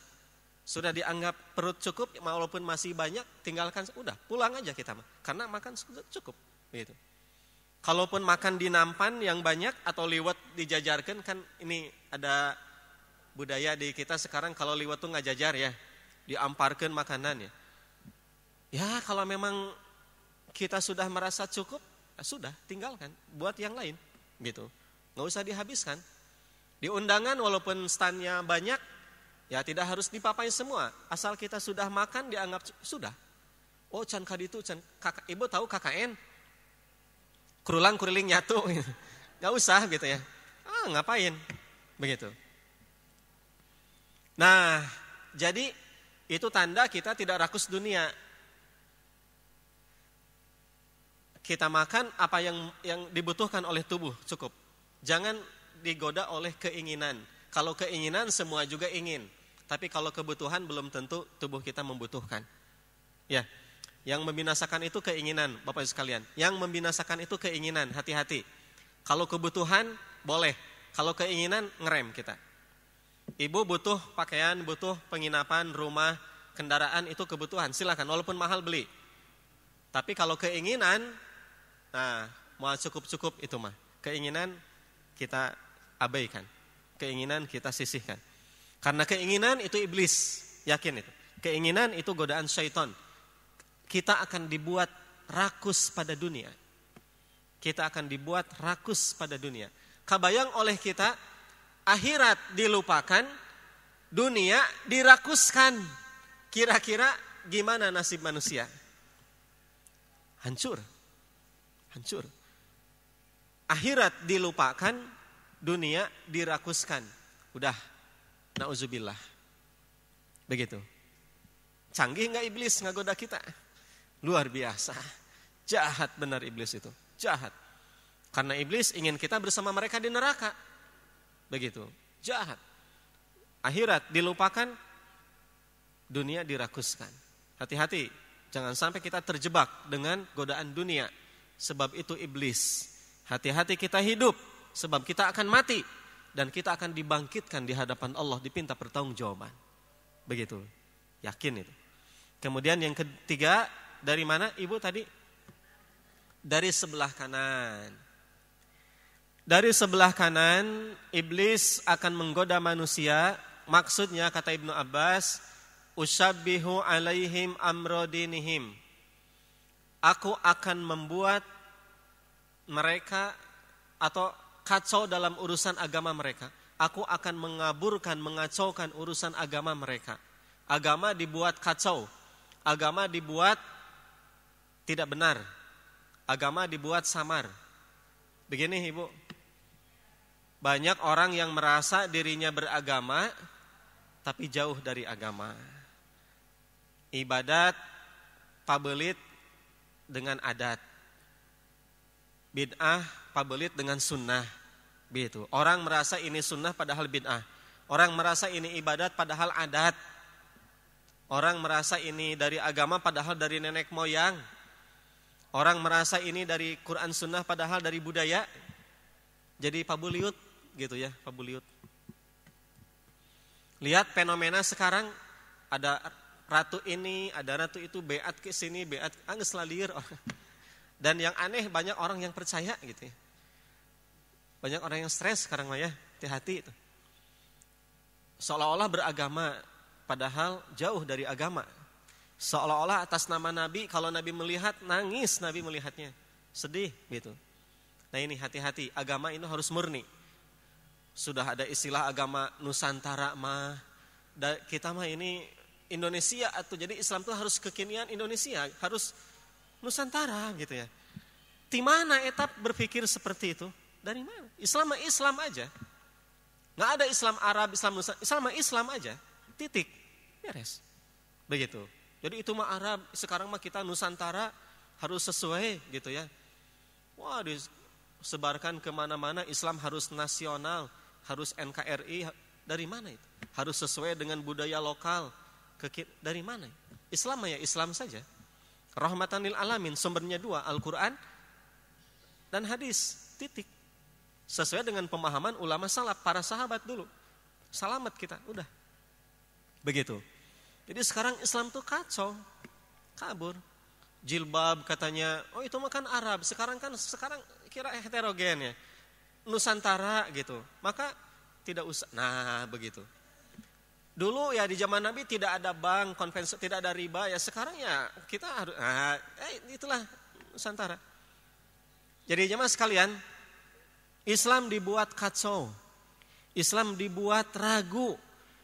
Sudah dianggap perut cukup, walaupun masih banyak, tinggalkan, udah, pulang aja kita. Karena makan sudah cukup, gitu. Kalaupun makan di nampan yang banyak atau liwet dijajarkan, kan ini ada budaya di kita sekarang kalau liwet tuh ngajajar ya, diamparkan makanan ya. Ya kalau memang kita sudah merasa cukup, ya sudah tinggalkan, buat yang lain, gitu. Nggak usah dihabiskan. Di undangan walaupun standnya banyak, ya tidak harus dipapai semua. Asal kita sudah makan dianggap sudah. Oh can kaditu, can kakak, ibu tahu KKN? Kurulang kuriling nyatu, nggak usah gitu ya. Ngapain? Begitu. Nah, jadi itu tanda kita tidak rakus dunia. Kita makan apa yang dibutuhkan oleh tubuh, cukup. Jangan digoda oleh keinginan. Kalau keinginan semua juga ingin. Tapi kalau kebutuhan belum tentu tubuh kita membutuhkan. Ya. Yang membinasakan itu keinginan, Bapak Ibu sekalian. Yang membinasakan itu keinginan, hati-hati. Kalau kebutuhan boleh, kalau keinginan ngerem kita. Ibu butuh pakaian, butuh penginapan, rumah, kendaraan, itu kebutuhan, silakan walaupun mahal beli. Tapi kalau keinginan, nah mau cukup-cukup itu mah. Keinginan kita abaikan, keinginan kita sisihkan. Karena keinginan itu iblis, yakin itu. Keinginan itu godaan syaitan. Kita akan dibuat rakus pada dunia. Kita akan dibuat rakus pada dunia. Kabayang oleh kita, akhirat dilupakan, dunia dirakuskan. Kira-kira gimana nasib manusia? Hancur. Hancur. Akhirat dilupakan, dunia dirakuskan. Udah, na'udzubillah. Begitu. Canggih nggak iblis ngagoda kita? Luar biasa. Jahat benar iblis itu. Jahat. Karena iblis ingin kita bersama mereka di neraka. Begitu. Jahat. Akhirat dilupakan, dunia dirakuskan. Hati-hati. Jangan sampai kita terjebak dengan godaan dunia. Sebab itu iblis. Hati-hati kita hidup. Sebab kita akan mati. Dan kita akan dibangkitkan di hadapan Allah. Dipinta pertanggungjawaban. Begitu. Yakin itu. Kemudian yang ketiga. Dari mana ibu tadi? Dari sebelah kanan. Dari sebelah kanan. Iblis akan menggoda manusia. Maksudnya kata Ibnu Abbas. Usabbihu alaihim amrodinihim. Aku akan membuat mereka atau kacau dalam urusan agama mereka. Aku akan mengaburkan, mengacaukan urusan agama mereka. Agama dibuat kacau. Agama dibuat tidak benar. Agama dibuat samar. Begini ibu. Banyak orang yang merasa dirinya beragama tapi jauh dari agama. Ibadat pabelit dengan adat. Bid'ah pabelit dengan sunnah. Begitu. Orang merasa ini sunnah padahal bid'ah. Orang merasa ini ibadat padahal adat. Orang merasa ini dari agama padahal dari nenek moyang. Orang merasa ini dari Quran sunnah padahal dari budaya. Jadi pabuliut gitu ya, pabuliut. Lihat fenomena sekarang, ada ratu ini, ada ratu itu, beat ke sini, beat geus lalir. Dan yang aneh banyak orang yang percaya gitu ya. Banyak orang yang stres sekarang mah ya, hati-hati itu. Seolah-olah beragama padahal jauh dari agama. Seolah-olah atas nama Nabi, kalau Nabi melihat nangis, Nabi melihatnya sedih gitu. Nah ini hati-hati, agama ini harus murni. Sudah ada istilah agama Nusantara mah, kita mah ini Indonesia atau jadi Islam itu harus kekinian Indonesia, harus Nusantara gitu ya. Di mana etap berpikir seperti itu? Dari mana? Islam mah Islam aja. Nggak ada Islam Arab, Islam Nusantara, Islam mah Islam aja. Titik. Beres. Begitu. Jadi itu mah Arab, sekarang mah kita Nusantara harus sesuai gitu ya. Wah, disebarkan kemana-mana Islam harus nasional, harus NKRI, dari mana itu? Harus sesuai dengan budaya lokal. Dari mana? Islam ya Islam saja. Rahmatan lil alamin, sumbernya dua, Al-Quran dan hadis, titik. Sesuai dengan pemahaman ulama salaf, para sahabat dulu. Selamat kita, udah. Begitu. Jadi sekarang Islam tuh kacau, kabur. Jilbab katanya, oh itu mah kan Arab, sekarang kira heterogen ya. Nusantara gitu. Maka tidak usah. Nah, begitu. Dulu ya di zaman Nabi tidak ada bank, konvensi, tidak ada riba ya. Sekarang ya kita harus itulah Nusantara. Jadi jemaah sekalian, Islam dibuat kacau. Islam dibuat ragu,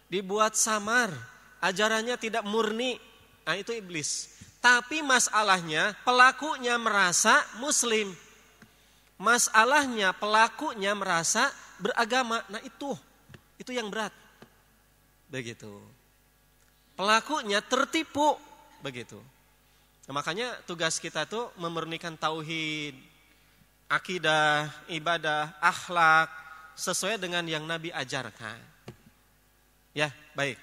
dibuat samar. Ajarannya tidak murni. Nah, itu iblis. Tapi masalahnya pelakunya merasa muslim. Masalahnya pelakunya merasa beragama. Nah, itu yang berat. Begitu. Pelakunya tertipu. Begitu. Nah, makanya tugas kita tuh memurnikan tauhid, akidah, ibadah, akhlak sesuai dengan yang Nabi ajarkan. Ya, baik.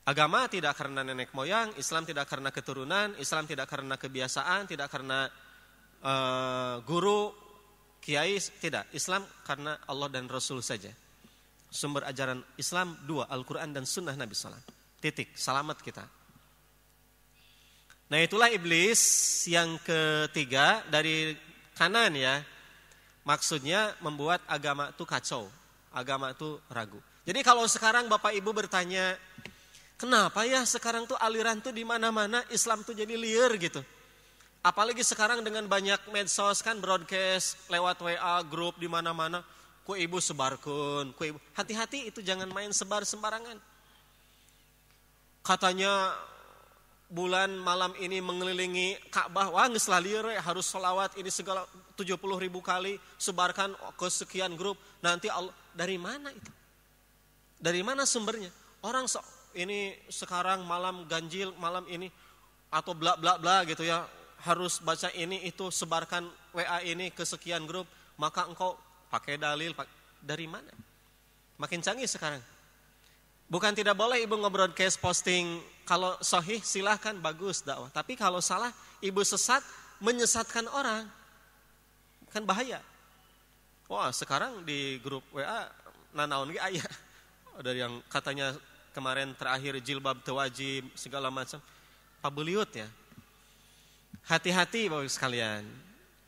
Agama tidak karena nenek moyang, Islam tidak karena keturunan, Islam tidak karena kebiasaan, tidak karena guru, kiai, tidak. Islam karena Allah dan Rasul saja. Sumber ajaran Islam 2, Al-Quran dan Sunnah Nabi SAW. Titik, selamat kita. Nah itulah iblis yang ketiga dari kanan ya. Maksudnya membuat agama itu kacau, agama itu ragu. Jadi kalau sekarang Bapak Ibu bertanya, kenapa ya sekarang tuh aliran tuh di mana-mana Islam tuh jadi liar gitu. Apalagi sekarang dengan banyak medsos kan broadcast lewat WA grup di mana-mana, ku ibu sebarkeun, ku ibu. Hati-hati itu jangan main sebar sembarangan. Katanya bulan malam ini mengelilingi Ka'bah, wah geus lah lieur harus sholawat ini segala 70.000 kali, sebarkan ke sekian grup. Nanti Allah, dari mana itu? Dari mana sumbernya? Orang ini sekarang malam ganjil, malam ini atau bla bla bla gitu ya, harus baca ini itu, sebarkan WA ini ke sekian grup, maka engkau pakai dalil. Dari mana? Makin canggih sekarang. Bukan tidak boleh ibu nge-broadcast posting, kalau sahih silahkan, bagus dakwah. Tapi kalau salah, ibu sesat, menyesatkan orang, kan bahaya. Wah sekarang di grup WA, nanaon ge aya. Dari yang katanya kemarin terakhir jilbab teu wajib, segala macam. Pabeliut ya. Hati-hati Bapak sekalian.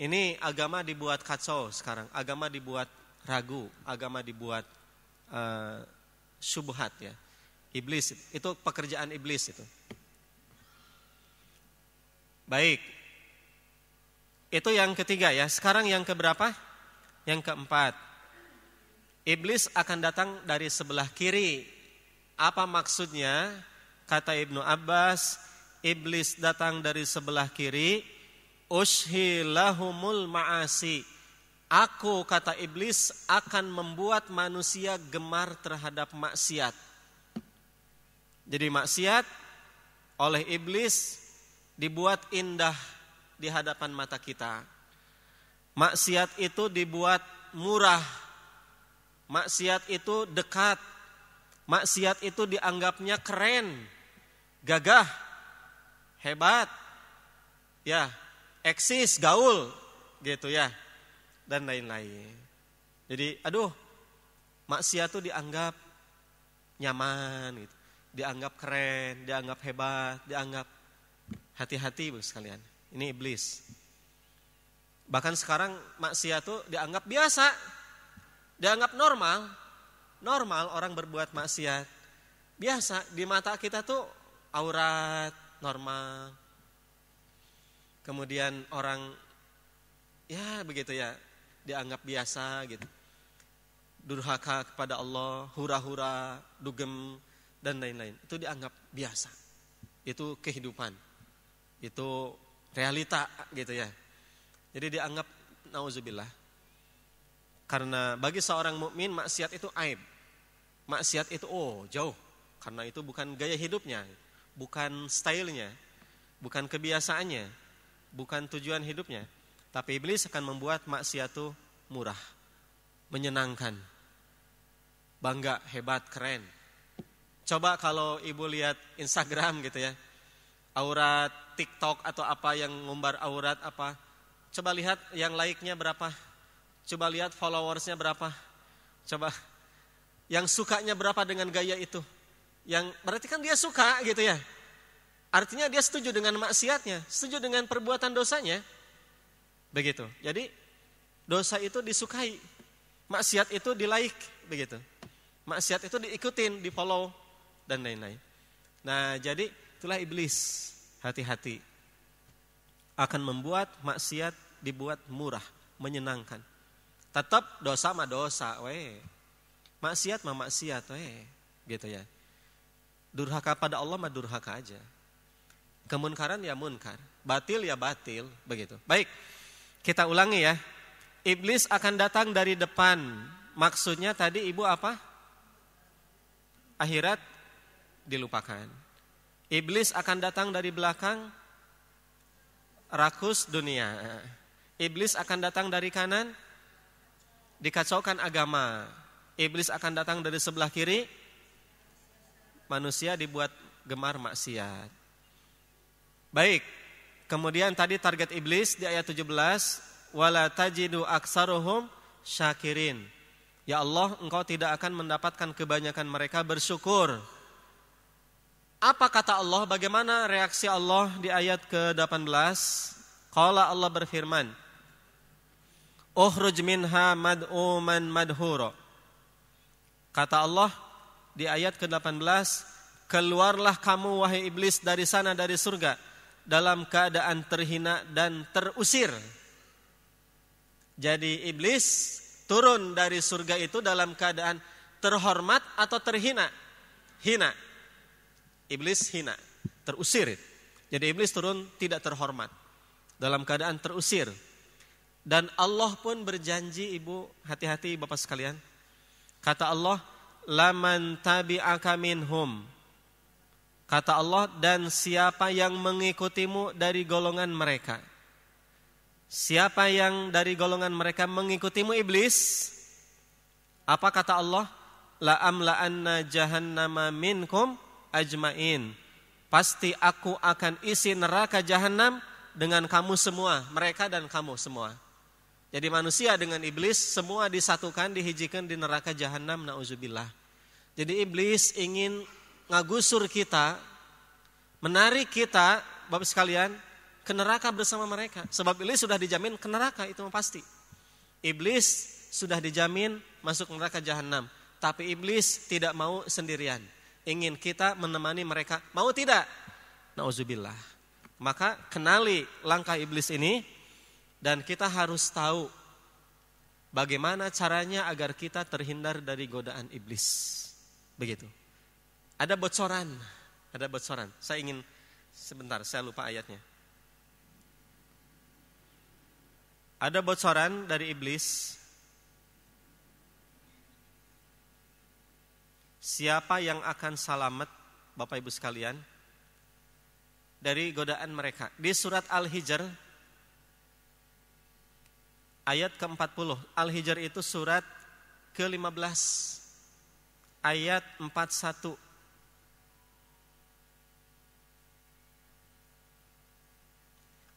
Ini agama dibuat kacau sekarang. Agama dibuat ragu. Agama dibuat syubhat ya. Iblis itu pekerjaan iblis itu. Baik. Itu yang ketiga ya. Sekarang yang keberapa? Yang keempat. Iblis akan datang dari sebelah kiri. Apa maksudnya? Kata Ibnu Abbas, iblis datang dari sebelah kiri. Ushilahumul ma'asi. Aku, kata iblis, akan membuat manusia gemar terhadap maksiat. Jadi maksiat oleh iblis dibuat indah di hadapan mata kita. Maksiat itu dibuat murah. Maksiat itu dekat. Maksiat itu dianggapnya keren, gagah, hebat, ya, eksis, gaul, gitu ya. Dan lain-lain. Jadi maksiat itu dianggap nyaman gitu. Dianggap keren, dianggap hebat, dianggap hati-hati Bapak sekalian. Ini iblis. Bahkan sekarang maksiat itu dianggap biasa. Dianggap normal. Normal orang berbuat maksiat. Biasa di mata kita tuh aurat, normal. Kemudian orang ya begitu ya, dianggap biasa gitu. Durhaka kepada Allah, hura-hura, dugem dan lain-lain. Itu dianggap biasa. Itu kehidupan. Itu realita gitu ya. Jadi dianggap nauzubillah. Karena bagi seorang mukmin maksiat itu aib. Maksiat itu jauh. Karena itu bukan gaya hidupnya, bukan stylenya, bukan kebiasaannya, bukan tujuan hidupnya. Tapi iblis akan membuat maksiat itu murah, menyenangkan, bangga, hebat, keren. Coba kalau ibu lihat Instagram gitu ya, aurat, TikTok atau apa yang ngumbar aurat apa. Coba lihat yang like-nya berapa. Coba lihat followersnya berapa. Coba yang sukanya berapa dengan gaya itu. Yang berarti kan dia suka gitu ya. Artinya dia setuju dengan maksiatnya, setuju dengan perbuatan dosanya. Begitu. Jadi dosa itu disukai. Maksiat itu di-like begitu. Maksiat itu diikutin, di-follow dan lain-lain. Nah, jadi itulah iblis. Hati-hati. Akan membuat maksiat dibuat murah, menyenangkan. Tetap dosa mah dosa, maksiat mah maksiat, gitu ya. Durhaka pada Allah mah durhaka aja. Kemunkaran ya munkar, batil ya batil, begitu. Baik, kita ulangi ya. Iblis akan datang dari depan. Maksudnya tadi ibu apa? Akhirat dilupakan. Iblis akan datang dari belakang, rakus dunia. Iblis akan datang dari kanan, dikacaukan agama. Iblis akan datang dari sebelah kiri, manusia dibuat gemar maksiat. Baik, kemudian tadi target iblis di ayat 17, wala tajidu aksaruhum syakirin. Ya Allah, Engkau tidak akan mendapatkan kebanyakan mereka bersyukur. Apa kata Allah? Bagaimana reaksi Allah di ayat ke-18? Qala Allah berfirman, ukhruj minha mad'uman madhura. Kata Allah di ayat ke-18, keluarlah kamu wahai iblis dari sana, dari surga, dalam keadaan terhina dan terusir. Jadi iblis turun dari surga itu dalam keadaan terhormat atau terhina? Hina. Iblis hina, terusir. Jadi iblis turun tidak terhormat, dalam keadaan terusir. Dan Allah pun berjanji, ibu, hati-hati bapak sekalian. Kata Allah, laman tabi'aka minhum. Kata Allah, dan siapa yang mengikutimu dari golongan mereka. Siapa yang dari golongan mereka mengikutimu iblis? Apa kata Allah? La amla'anna jahannama minkum ajmain. Pasti aku akan isi neraka jahanam dengan kamu semua, mereka dan kamu semua. Jadi manusia dengan iblis semua disatukan, dihijikan di neraka jahanam, na'udzubillah. Jadi iblis ingin ngagusur kita, menarik kita, bapak sekalian, ke neraka bersama mereka. Sebab iblis sudah dijamin ke neraka, itu pasti. Iblis sudah dijamin masuk neraka jahanam. Tapi iblis tidak mau sendirian. Ingin kita menemani mereka. Mau tidak? Na'udzubillah. Maka kenali langkah iblis ini. Dan kita harus tahu bagaimana caranya agar kita terhindar dari godaan iblis. Begitu. Ada bocoran. Saya ingin sebentar, saya lupa ayatnya. Ada bocoran dari iblis. Siapa yang akan selamat, Bapak Ibu sekalian, dari godaan mereka? Di surat Al-Hijr ayat ke-40. Al-Hijr itu surat ke-15 ayat 41.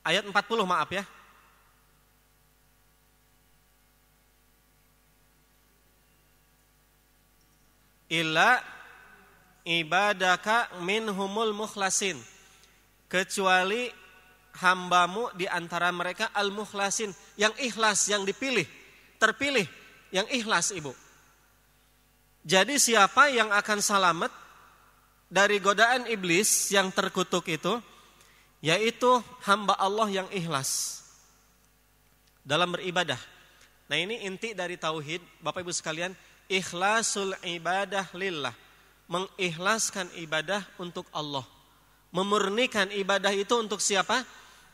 Ayat 40, maaf ya. Illa ibadaka minhumul mukhlasin. Kecuali hambamu di antara mereka al-mukhlasin, yang ikhlas, yang dipilih, terpilih, yang ikhlas, ibu. Jadi siapa yang akan selamat dari godaan iblis yang terkutuk itu? Yaitu hamba Allah yang ikhlas dalam beribadah. Nah ini inti dari tauhid, Bapak Ibu sekalian, ikhlasul ibadah lillah. Mengikhlaskan ibadah untuk Allah. Memurnikan ibadah itu untuk siapa?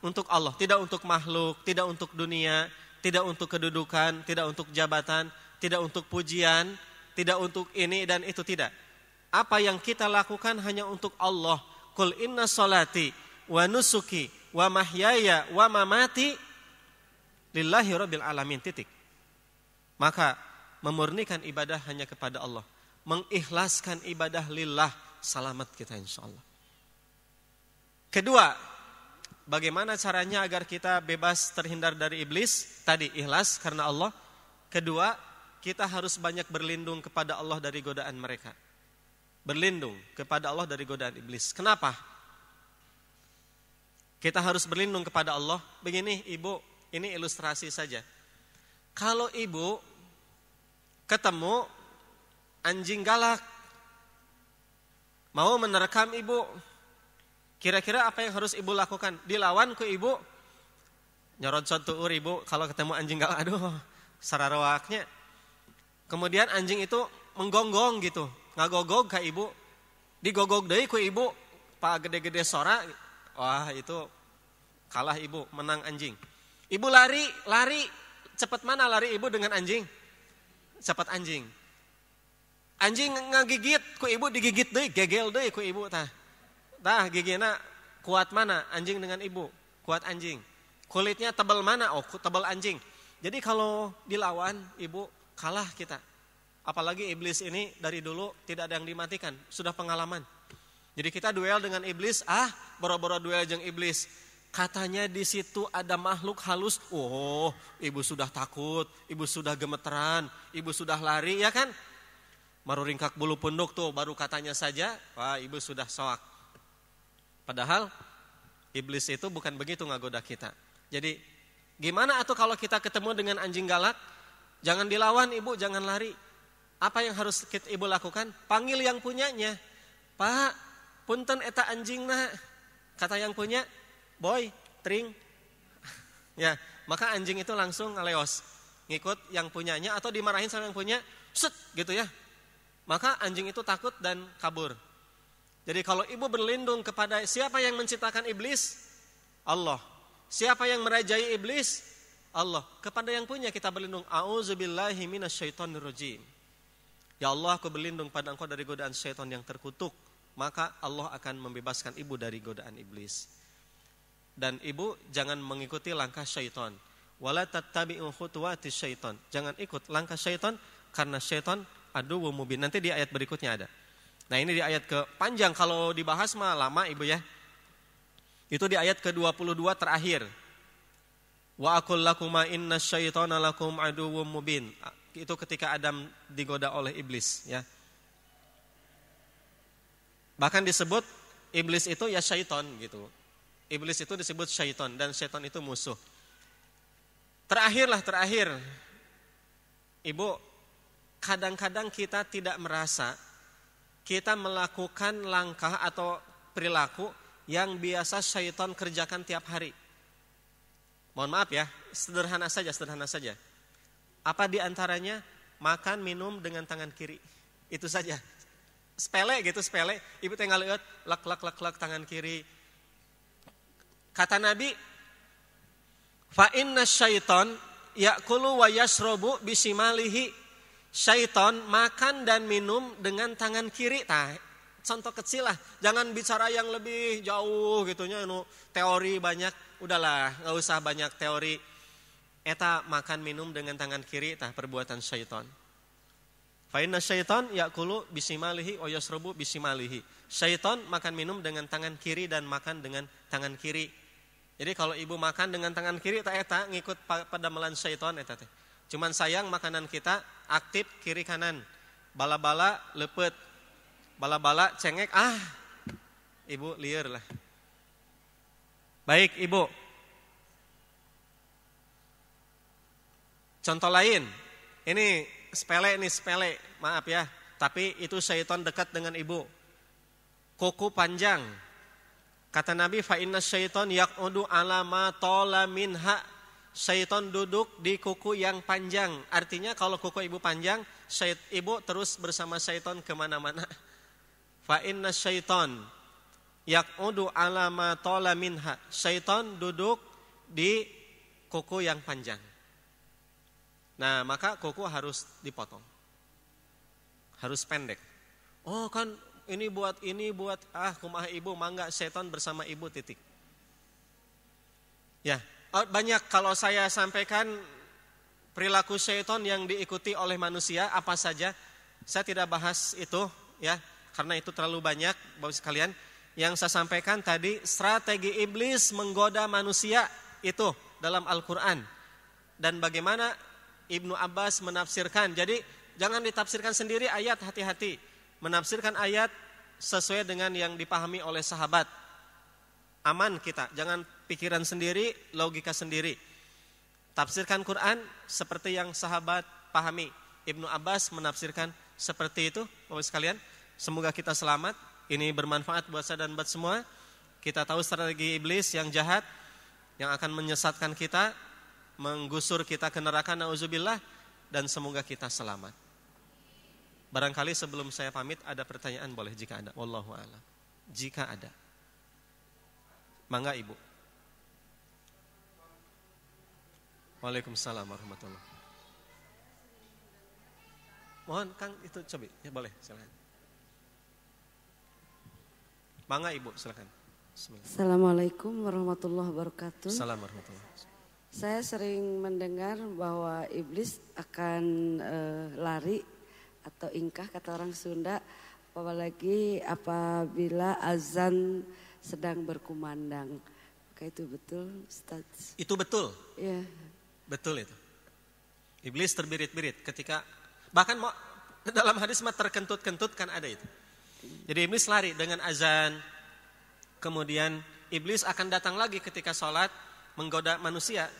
Untuk Allah, tidak untuk makhluk, tidak untuk dunia, tidak untuk kedudukan, tidak untuk jabatan, tidak untuk pujian, tidak untuk ini dan itu, tidak. Apa yang kita lakukan hanya untuk Allah. Qul inna sholati wa nusuki wa mahyaya wa mamati lillahi rabbil alamin, titik. Maka memurnikan ibadah hanya kepada Allah, mengikhlaskan ibadah lillah, selamat kita insyaallah. Kedua, bagaimana caranya agar kita bebas terhindar dari iblis? Tadi ikhlas karena Allah. Kedua, kita harus banyak berlindung kepada Allah dari godaan mereka. Berlindung kepada Allah dari godaan iblis. Kenapa? Kita harus berlindung kepada Allah. Begini ibu, ini ilustrasi saja. Kalau ibu ketemu anjing galak, mau menerkam ibu, kira-kira apa yang harus ibu lakukan? Dilawan ke ibu, nyorot tuur ibu kalau ketemu anjing galak, aduh sararawaknya. Kemudian anjing itu menggonggong gitu, ngagogog ke ibu, digogog deui ku ibu, pak gede-gede sora, wah itu kalah ibu, menang anjing. Ibu lari, cepat mana lari ibu dengan anjing? Cepat anjing. Anjing ngagigit ku ibu, digigit deui, gegel deui ku ibu tah. Tah gigina kuat mana anjing dengan ibu? Kuat anjing. Kulitnya tebal mana? Oh tebal anjing. Jadi kalau dilawan ibu kalah kita. Apalagi iblis ini dari dulu tidak ada yang dimatikan, sudah pengalaman. Jadi kita duel dengan iblis, boro-boro duel jeung iblis. Katanya di situ ada makhluk halus. Oh, ibu sudah takut, ibu sudah gemeteran, ibu sudah lari, ya kan? Baru ringkak bulu punduk tuh, baru katanya saja, wah ibu sudah soak. Padahal iblis itu bukan begitu ngagoda kita. Jadi gimana atuh kalau kita ketemu dengan anjing galak? Jangan dilawan ibu, jangan lari. Apa yang harus ibu lakukan? Panggil yang punyanya. Pak, punten eta anjingna. Kata yang punya, boy, tring. Ya, maka anjing itu langsung ngeleos, ngikut yang punyanya atau dimarahin sama yang punya, set gitu ya. Maka anjing itu takut dan kabur. Jadi kalau ibu berlindung kepada siapa yang menciptakan iblis? Allah. Siapa yang merajai iblis? Allah. Kepada yang punya kita berlindung. A'udzubillahi minasyaitonirrajim. Ya Allah, aku berlindung pada Engkau dari godaan syaitan yang terkutuk. Maka Allah akan membebaskan ibu dari godaan iblis. Dan ibu jangan mengikuti langkah syaitan. Wala tattabi'u khutuwatis syaitan. Jangan ikut langkah syaitan karena syaitan aduwwum mubin. Nanti di ayat berikutnya ada. Nah, ini di ayat panjang, kalau dibahas mah lama ibu ya. Itu di ayat ke-22 terakhir. Wa aqul lakuma inna syaitana lakum aduwwum mubin. Itu ketika Adam digoda oleh iblis ya. Bahkan disebut iblis itu ya syaitan gitu. Iblis itu disebut syaitan dan syaitan itu musuh. Terakhir. Ibu, kadang-kadang kita tidak merasa kita melakukan langkah atau perilaku yang biasa syaitan kerjakan tiap hari. Mohon maaf ya, sederhana saja. Apa di antaranya? Makan, minum dengan tangan kiri. Itu saja. Sepele. Ibu tinggal lihat, lak tangan kiri. Kata Nabi, fa inna syaiton ya'kulu wa yashrobu bisimalihi. Syaiton makan dan minum dengan tangan kiri. Contoh kecil lah, jangan bicara yang lebih jauh gitunya, teori banyak. Udahlah, nggak usah banyak teori. Eta makan minum dengan tangan kiri, perbuatan syaiton. Fa inna syaiton ya'kulu bisimalihi wa yashrobu bisimalihi. Syaiton makan minum dengan tangan kiri dan makan dengan tangan kiri. Jadi kalau ibu makan dengan tangan kiri, eta ngikut pada melan syaiton eta teh. Cuman sayang makanan kita aktif kiri kanan. Bala-bala lepet. Bala-bala cengek, ibu liar lah. Baik ibu. Contoh lain, ini sepele, maaf ya. Tapi itu syaitan dekat dengan ibu. Kuku panjang. Kata Nabi, fa inna syaitan yaq'udu ala ma tala minha. Syaitan duduk di kuku yang panjang. Artinya kalau kuku ibu panjang, ibu terus bersama syaitan kemana-mana. Fa inna syaitan yaq'udu ala ma tala minha. Syaitan duduk di kuku yang panjang. Nah, maka kuku harus dipotong. Harus pendek. Oh kan ini buat kumaha ibu, mangga syaitan bersama ibu titik. Ya, banyak kalau saya sampaikan perilaku syaitan yang diikuti oleh manusia apa saja. Saya tidak bahas itu ya, karena itu terlalu banyak Bapak sekalian. Yang saya sampaikan tadi strategi iblis menggoda manusia itu dalam Al-Qur'an. Dan bagaimana Ibnu Abbas menafsirkan. Jadi jangan ditafsirkan sendiri ayat, hati-hati. Menafsirkan ayat sesuai dengan yang dipahami oleh sahabat. Aman kita, jangan pikiran sendiri, logika sendiri. Tafsirkan Quran seperti yang sahabat pahami. Ibnu Abbas menafsirkan seperti itu, Bapak sekalian. Semoga kita selamat. Ini bermanfaat buat saya dan buat semua. Kita tahu strategi iblis yang jahat, yang akan menyesatkan kita, menggusur kita ke neraka, na'udzubillah, dan semoga kita selamat. Barangkali sebelum saya pamit ada pertanyaan, boleh jika ada. Wallahu a'lam. Jika ada. Mangga ibu. Waalaikumsalam warahmatullahi. Mohon Kang itu coba ya, boleh silakan. Mangga ibu silakan. Assalamualaikum warahmatullahi wabarakatuh. Assalamualaikum warahmatullahi wabarakatuh. Saya sering mendengar bahwa iblis akan lari atau ingkah, kata orang Sunda, apalagi apabila azan sedang berkumandang. Maka itu betul, Ustaz. Itu betul. Ya. Betul itu. Iblis terbirit-birit ketika bahkan mau dalam hadis mah terkentut-kentut kan ada itu. Jadi iblis lari dengan azan. Kemudian iblis akan datang lagi ketika sholat menggoda manusia.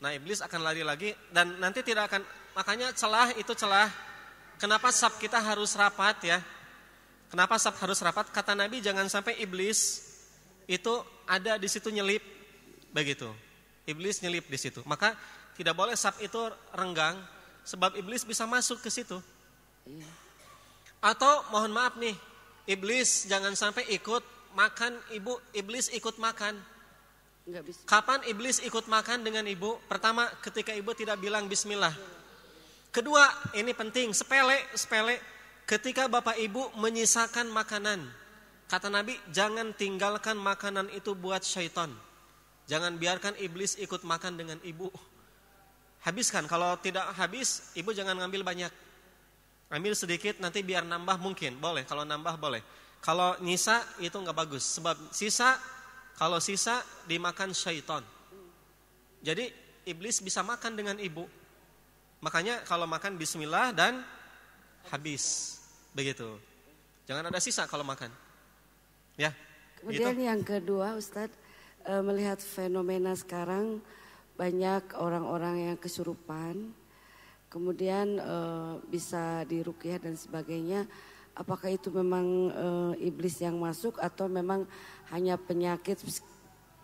Nah iblis akan lari lagi dan nanti tidak akan, makanya celah itu celah. Kenapa saf kita harus rapat ya? Kenapa saf harus rapat? Kata Nabi jangan sampai iblis itu ada di situ nyelip begitu. Iblis nyelip di situ. Maka tidak boleh saf itu renggang sebab iblis bisa masuk ke situ. Atau mohon maaf nih, iblis jangan sampai ikut makan ibu, iblis ikut makan. Enggak bisa. Kapan iblis ikut makan dengan ibu? Pertama, ketika ibu tidak bilang bismillah. Kedua, ini penting, sepele, ketika bapak ibu menyisakan makanan. Kata Nabi, jangan tinggalkan makanan itu buat syaitan. Jangan biarkan iblis ikut makan dengan ibu. Habiskan, kalau tidak habis, ibu jangan ngambil banyak. Ambil sedikit, nanti biar nambah mungkin, boleh. Kalau nambah boleh. Kalau nyisa itu nggak bagus, sebab kalau sisa dimakan syaitan. Jadi iblis bisa makan dengan ibu. Makanya kalau makan bismillah dan habis. Begitu. Jangan ada sisa kalau makan. Ya. Kemudian gitu. yang kedua Ustadz, melihat fenomena sekarang banyak orang-orang yang kesurupan. Kemudian bisa diruqyah dan sebagainya. Apakah itu memang iblis yang masuk atau memang hanya penyakit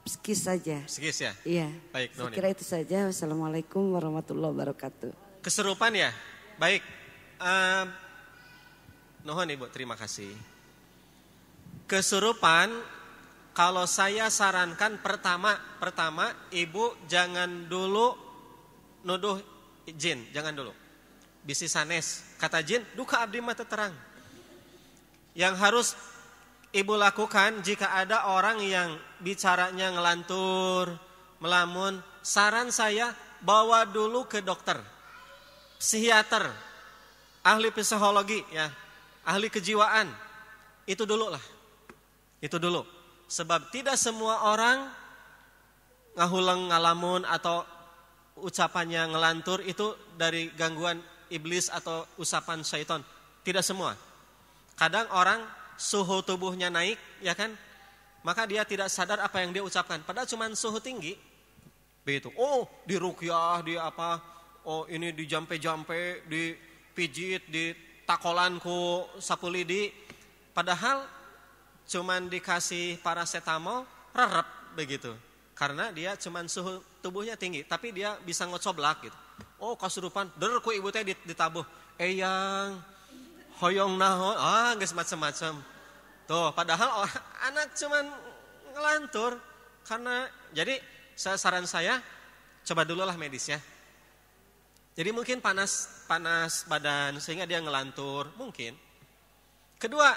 psikis saja? Psikis ya? Iya. Baik, saya kira itu saja. Wassalamualaikum warahmatullahi wabarakatuh. Keserupan ya? Baik. Nuhun Ibu, terima kasih. Kesurupan, kalau saya sarankan pertama Ibu jangan dulu nuduh jin, jangan dulu. Bisi sanes, kata jin, duka abdi mata terang. Yang harus Ibu lakukan jika ada orang yang bicaranya ngelantur, melamun, saran saya bawa dulu ke dokter, psikiater, ahli psikologi ya, ahli kejiwaan. Itu dulu lah. Itu dulu. Sebab tidak semua orang ngahuleng ngalamun atau ucapannya ngelantur itu dari gangguan iblis atau usapan syaitan. Tidak semua. Kadang orang suhu tubuhnya naik, ya kan? Maka dia tidak sadar apa yang dia ucapkan. Padahal cuma suhu tinggi. Begitu. Oh, diruqyah, di apa? Oh, ini dijampe-jampe, dipijit, ditakolanku sapu lidi. Padahal cuman dikasih paracetamol, rerep begitu. Karena dia cuman suhu tubuhnya tinggi, tapi dia bisa ngocoblak gitu. Oh, kasurupan, der ku ibu teh ditabuh. Eyang, hoyong nahon, geus macam-macam. Tuh, padahal anak cuman ngelantur karena jadi saran saya coba dulu lah medis ya. Jadi mungkin panas badan sehingga dia ngelantur, mungkin. Kedua,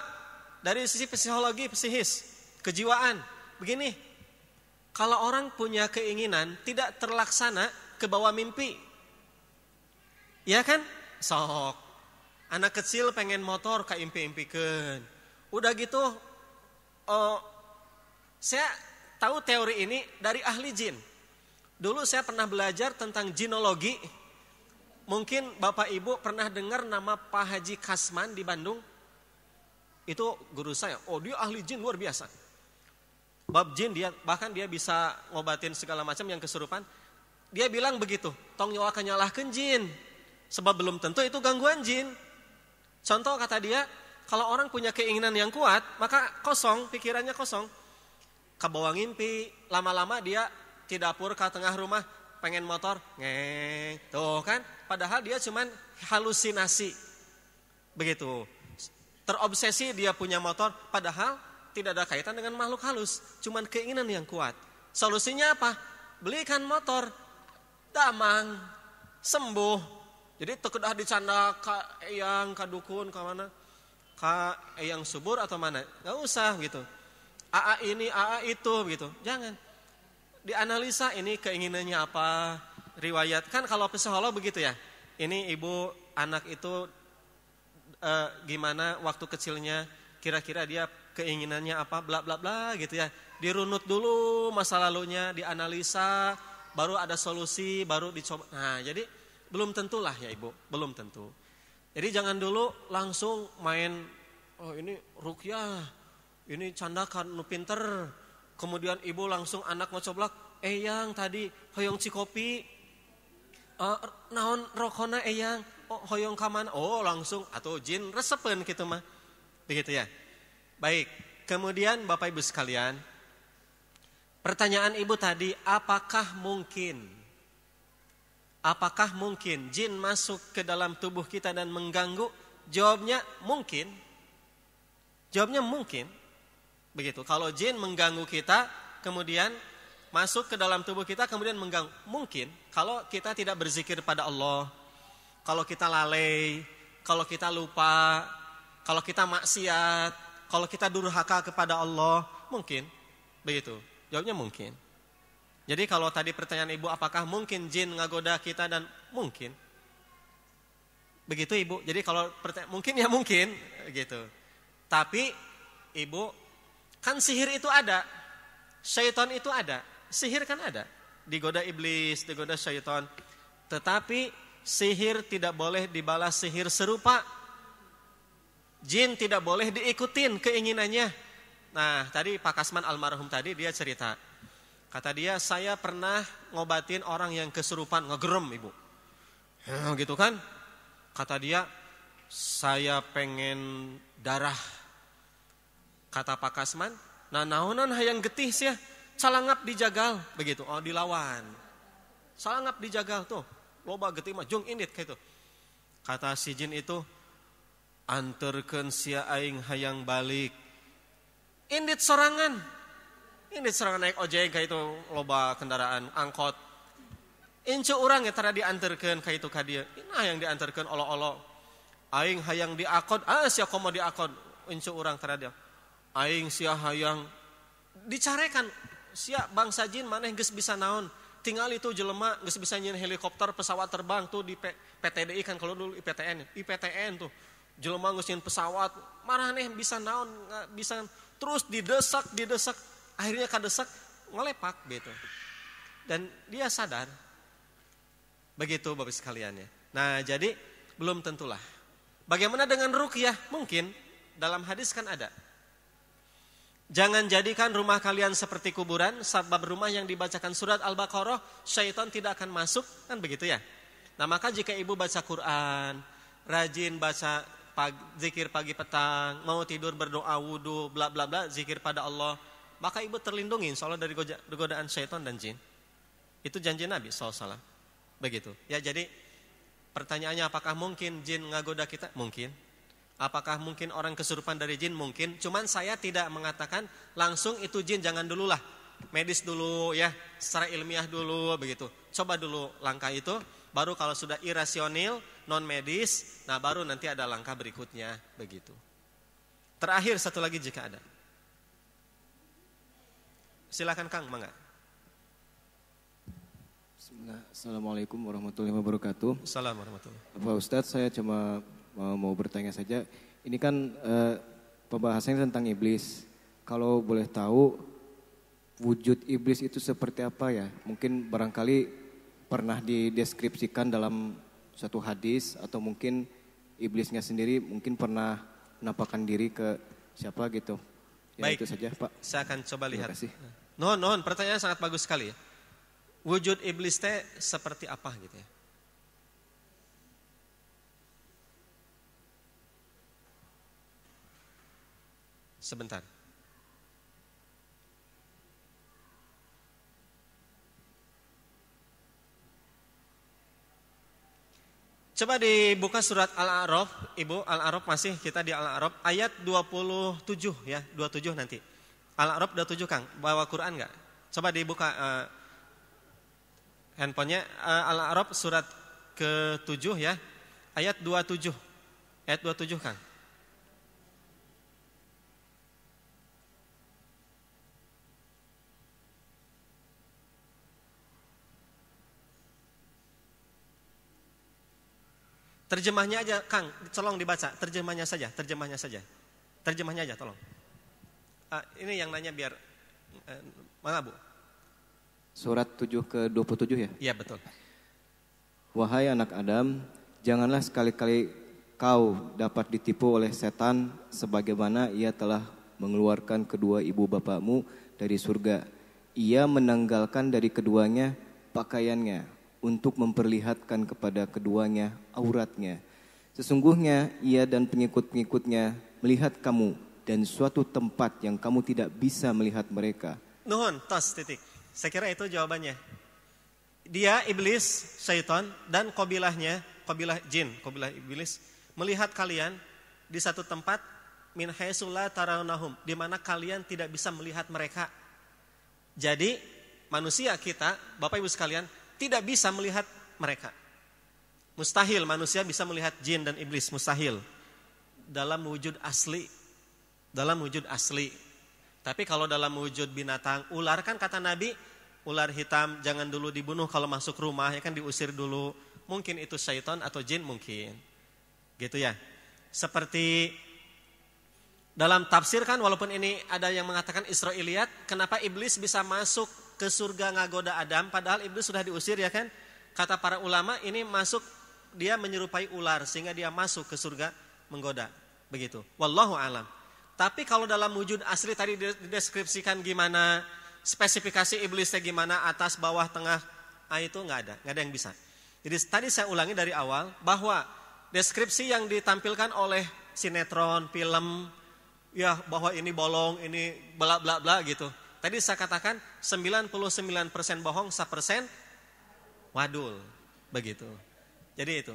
dari sisi psikologi, psikis, kejiwaan, begini, kalau orang punya keinginan tidak terlaksana ke bawah mimpi, ya kan? Sok, anak kecil pengen motor kaimpi-impikeun. Udah gitu, saya tahu teori ini dari ahli jin. Dulu saya pernah belajar tentang jinologi. Mungkin Bapak Ibu pernah dengar nama Pak Haji Kasman di Bandung. Itu guru saya. Oh, dia ahli jin luar biasa. Bab jin bahkan dia bisa ngobatin segala macam yang kesurupan. Dia bilang begitu, tong nyawa nyalahkeun jin. Sebab belum tentu itu gangguan jin. Contoh kata dia, kalau orang punya keinginan yang kuat, maka kosong, pikirannya kosong. Kabawa ngimpi, lama-lama dia di dapur ke tengah rumah, pengen motor, ngeng. Tuh kan, padahal dia cuman halusinasi. Begitu. Terobsesi dia punya motor, padahal tidak ada kaitan dengan makhluk halus. Cuman keinginan yang kuat. Solusinya apa? Belikan motor, damang, sembuh. Jadi tekedah dicanda ka eyang, ka dukun, ka mana? Ka eyang subur atau mana? Gak usah gitu. AA ini, AA itu gitu. Jangan. Dianalisa ini keinginannya apa, riwayat. Kan kalau psikolog begitu ya. Ini ibu anak itu gimana waktu kecilnya, kira-kira dia keinginannya apa, bla bla bla gitu ya. Dirunut dulu masa lalunya, dianalisa, baru ada solusi, baru dicoba. Nah, jadi belum tentulah ya Ibu, belum tentu. Jadi jangan dulu langsung main, oh ini ruqyah, ini candakan nu pinter. Kemudian Ibu langsung anak ngocoblak, yang tadi hoyong cikopi, naon rokona eyang, hoyong kaman, langsung atau jin resepen gitu mah. Begitu ya. Baik, kemudian Bapak Ibu sekalian, pertanyaan Ibu tadi, apakah mungkin jin masuk ke dalam tubuh kita dan mengganggu? Jawabnya mungkin. Jawabnya mungkin. Begitu. Kalau jin mengganggu kita, kemudian masuk ke dalam tubuh kita, kemudian mengganggu. Mungkin. Kalau kita tidak berzikir pada Allah, kalau kita lalai, kalau kita lupa, kalau kita maksiat, kalau kita durhaka kepada Allah, mungkin. Begitu. Jawabnya mungkin. Jadi kalau tadi pertanyaan Ibu, apakah mungkin jin ngagoda kita, dan mungkin. Begitu Ibu. Jadi kalau mungkin ya mungkin gitu. Tapi Ibu, kan sihir itu ada. Syaitan itu ada. Sihir kan ada. Digoda iblis, digoda syaitan. Tetapi sihir tidak boleh dibalas sihir serupa. Jin tidak boleh diikutin keinginannya. Nah, tadi Pak Kasman almarhum tadi dia cerita. Kata dia, saya pernah ngobatin orang yang kesurupan, ngegerem Ibu. Gitu kan? Kata dia, saya pengen darah. Kata Pak Kasman, nah naonan hayang getih sih ya, salangap dijagal. Begitu, dilawan. Salangap dijagal tuh, loba getih mah, jung indit kayak itu. Kata si jin itu, anterkeun sia aing hayang balik. Indit sorangan. Indit sorangan naik ojek kayak itu, loba kendaraan, angkot. Incu urang ya tara dianterkeun kayak itu ka dieu. Nah yang dianterkeun olo-olo. Aing hayang diakod, sia komo diakod. Incu urang tara dia. Aing sia hayang dicarekan. Sia bangsa jin maneh geus bisa naon. Tinggal itu jelema geus bisa nyeun helikopter, pesawat terbang tuh di PTDI kan, kalau dulu IPTN tuh. Jelema geus nyeun pesawat, marane bisa naon, bisa terus didesak. Akhirnya kadesak ngelepak gitu. Dan dia sadar. Begitu Bapak sekalian ya. Nah, jadi belum tentulah. Bagaimana dengan ruqyah? Mungkin dalam hadis kan ada. Jangan jadikan rumah kalian seperti kuburan, sebab rumah yang dibacakan surat Al-Baqarah, syaitan tidak akan masuk, kan begitu ya. Nah, maka jika ibu baca Quran, rajin baca zikir pagi petang, mau tidur berdoa wudu, bla bla bla, zikir pada Allah, maka ibu terlindungi insyaallah dari godaan syaitan dan jin. Itu janji Nabi SAW. Begitu. Ya, jadi pertanyaannya, apakah mungkin jin ngagoda kita? Mungkin. Apakah mungkin orang kesurupan dari jin? Mungkin. Cuman saya tidak mengatakan langsung itu jin, jangan dulu lah. Medis dulu ya, secara ilmiah dulu begitu. Coba dulu langkah itu, baru kalau sudah irasional, non medis, nah baru nanti ada langkah berikutnya begitu. Terakhir satu lagi jika ada. Silakan Kang, mangga. Assalamualaikum warahmatullahi wabarakatuh. Assalamualaikum warahmatullahi wabarakatuh. Pak Ustadz, saya cuma mau bertanya saja. Ini kan pembahasannya tentang iblis. Kalau boleh tahu wujud iblis itu seperti apa ya? Mungkin barangkali pernah dideskripsikan dalam suatu hadis, atau mungkin iblisnya sendiri mungkin pernah menampakkan diri ke siapa gitu. Ya, baik, itu saja Pak. Saya akan coba lihat. Terima kasih. Non, pertanyaan sangat bagus sekali ya. Wujud iblis teh seperti apa gitu ya? Sebentar. Coba dibuka surat Al-A'raf, Ibu, Al-A'raf masih kita di Al-A'raf ayat 27 ya, 27 nanti. Al-A'raf 27 Kang, bawa Quran enggak? Coba dibuka handphonenya, Al-A'raf surat ke-7 ya, ayat 27. Ayat 27 Kang. Terjemahnya aja, Kang, tolong dibaca. Terjemahnya saja. Terjemahnya aja, tolong. Ini yang nanya biar, mana Bu? Surat 7 ke 27 ya? Iya, betul. Wahai anak Adam, janganlah sekali-kali kau dapat ditipu oleh setan sebagaimana ia telah mengeluarkan kedua ibu bapakmu dari surga. Ia menanggalkan dari keduanya pakaiannya untuk memperlihatkan kepada keduanya auratnya. Sesungguhnya ia dan pengikut-pengikutnya melihat kamu dan suatu tempat yang kamu tidak bisa melihat mereka. Nuhun, tos, titik. Saya kira itu jawabannya. Dia, iblis, syaitan, dan kabilah jin, kabilah iblis, melihat kalian di satu tempat, min haitsu la tarawnahum, di mana kalian tidak bisa melihat mereka. Jadi, manusia kita, Bapak Ibu sekalian, tidak bisa melihat mereka. Mustahil manusia bisa melihat jin dan iblis, mustahil. Dalam wujud asli. Tapi kalau dalam wujud binatang, ular kan kata Nabi, ular hitam jangan dulu dibunuh kalau masuk rumah, ya kan diusir dulu. Mungkin itu syaitan atau jin mungkin. Gitu ya. Seperti dalam tafsir kan, walaupun ini ada yang mengatakan Israiliyat, kenapa iblis bisa masuk ke surga ngagoda Adam, padahal iblis sudah diusir, ya kan? Kata para ulama, ini masuk, dia menyerupai ular sehingga dia masuk ke surga menggoda. Begitu. Wallahu alam. Tapi kalau dalam wujud asli tadi dideskripsikan gimana, spesifikasi iblisnya gimana, atas, bawah, tengah, itu nggak ada yang bisa. Jadi tadi saya ulangi dari awal bahwa deskripsi yang ditampilkan oleh sinetron, film, ya bahwa ini bolong, ini bla bla bla gitu. Tadi saya katakan 99% bohong, 1% wadul. Begitu. Jadi itu.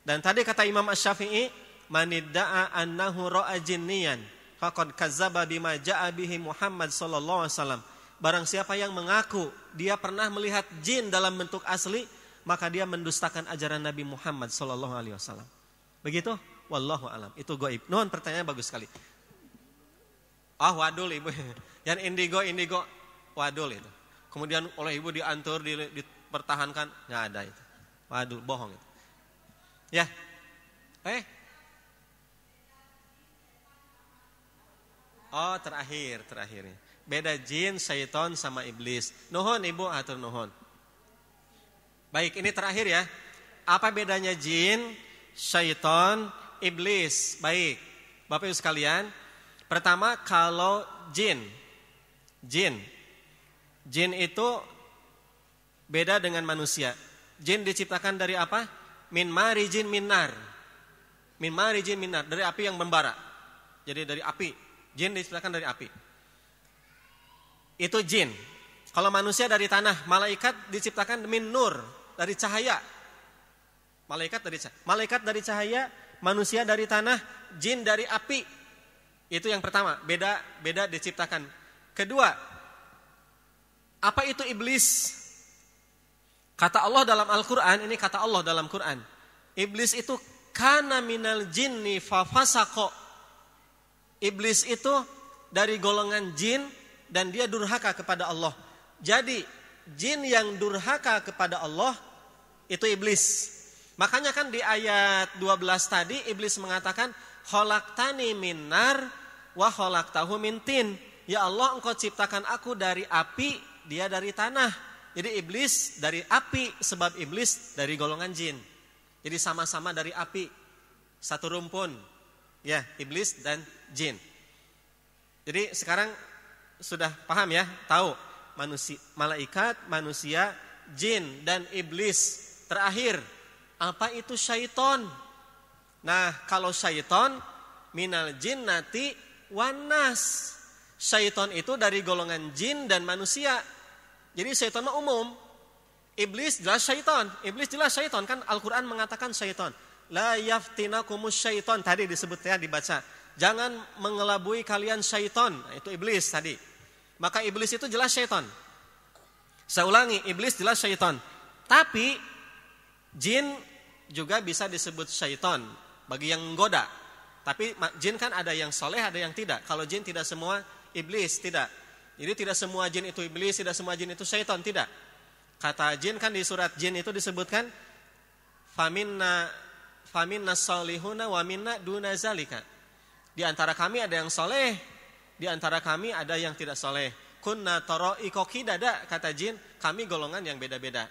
Dan tadi kata Imam Asy-Syafi'i, manidda'a annahu ra'a jinniyan faqad kadzdzaba bima ja'a bihi Muhammad sallallahu alaihi wasallam. Barang siapa yang mengaku dia pernah melihat jin dalam bentuk asli, maka dia mendustakan ajaran Nabi Muhammad sallallahu alaihi wasallam. Begitu? Wallahu alam. Itu gaib. Nuhun, pertanyaannya bagus sekali. Wadul Ibu. Yang indigo wadul itu. Kemudian oleh Ibu diantur, dipertahankan, nggak ada itu. Wadul, bohong itu. Ya. Terakhir. Beda jin, syaitan sama iblis. Nuhun Ibu, atur nuhun. Baik, ini terakhir ya. Apa bedanya jin, syaitan, iblis? Baik. Bapak Ibu sekalian, pertama kalau jin itu beda dengan manusia. Jin diciptakan dari apa? Min marijin min nar. Dari api yang membara. Jadi dari api. Jin diciptakan dari api. Itu jin. Kalau manusia dari tanah, malaikat diciptakan min nur, dari cahaya. Malaikat dari cahaya, manusia dari tanah, jin dari api. Itu yang pertama, beda diciptakan. Kedua, apa itu iblis? Kata Allah dalam Al-Quran, ini kata Allah dalam Quran. Iblis itu kana minal jinni fafasaqo. Iblis itu dari golongan jin dan dia durhaka kepada Allah. Jadi jin yang durhaka kepada Allah itu iblis. Makanya kan di ayat 12 tadi iblis mengatakan khalaqtani min nar wa khalaqtahu min tin. Ya Allah, engkau ciptakan aku dari api, dia dari tanah. Jadi iblis dari api sebab iblis dari golongan jin. Jadi sama-sama dari api, satu rumpun. Ya, iblis dan jin. Jadi sekarang sudah paham ya, tahu malaikat, manusia, jin dan iblis. Terakhir, apa itu syaiton? Nah, kalau syaiton minal jinnati wan nas. Syaiton itu dari golongan jin dan manusia. Jadi syaiton mah umum. Iblis jelas syaiton kan Al-Qur'an mengatakan syaiton. La yaftinakumus syaiton, tadi disebutnya dibaca. Jangan mengelabui kalian syaiton, itu iblis tadi. Maka iblis itu jelas syaiton. Saya ulangi, iblis jelas syaiton. Tapi jin juga bisa disebut syaiton bagi yang menggoda. Tapi jin kan ada yang soleh, ada yang tidak. Kalau jin tidak semua iblis, tidak. Jadi tidak semua jin itu iblis, tidak semua jin itu syaiton, tidak. Kata jin kan di surat jin itu disebutkan faminna faminna sholihuna wa minna duna zalika. Di antara kami ada yang soleh, di antara kami ada yang tidak soleh. Kunna tara'iqa qidada, kata jin, kami golongan yang beda-beda.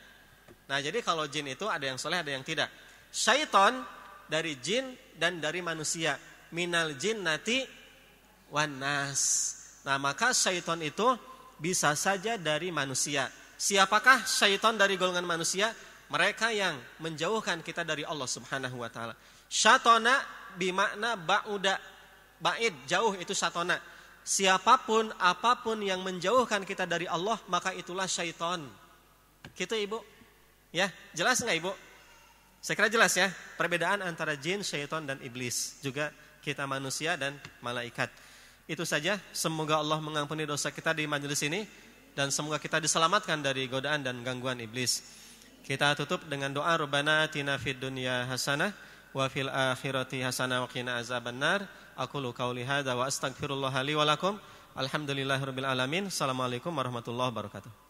Nah, jadi kalau jin itu ada yang soleh, ada yang tidak. Syaiton dari jin dan dari manusia. Minal jinnati wan nas. Nah, maka syaiton itu bisa saja dari manusia. Siapakah syaiton dari golongan manusia? Mereka yang menjauhkan kita dari Allah Subhanahu wa taala. Syatona bimakna ba'uda. Ba'id, jauh, itu syatona. Siapapun, apapun yang menjauhkan kita dari Allah, maka itulah syaiton. Gitu Ibu? Ya, jelas enggak Ibu? Saya kira jelas ya, perbedaan antara jin, syaiton dan iblis. Juga kita manusia dan malaikat. Itu saja, semoga Allah mengampuni dosa kita di majelis ini dan semoga kita diselamatkan dari godaan dan gangguan iblis. Kita tutup dengan doa Rabbana atina fid dunya hasanah wa fil akhirati hasanah wa qina azabannar. Aqulu qauli hadza wa astaghfirullah li wa lakum. Alhamdulillahirabbil alamin. Assalamualaikum warahmatullahi wabarakatuh.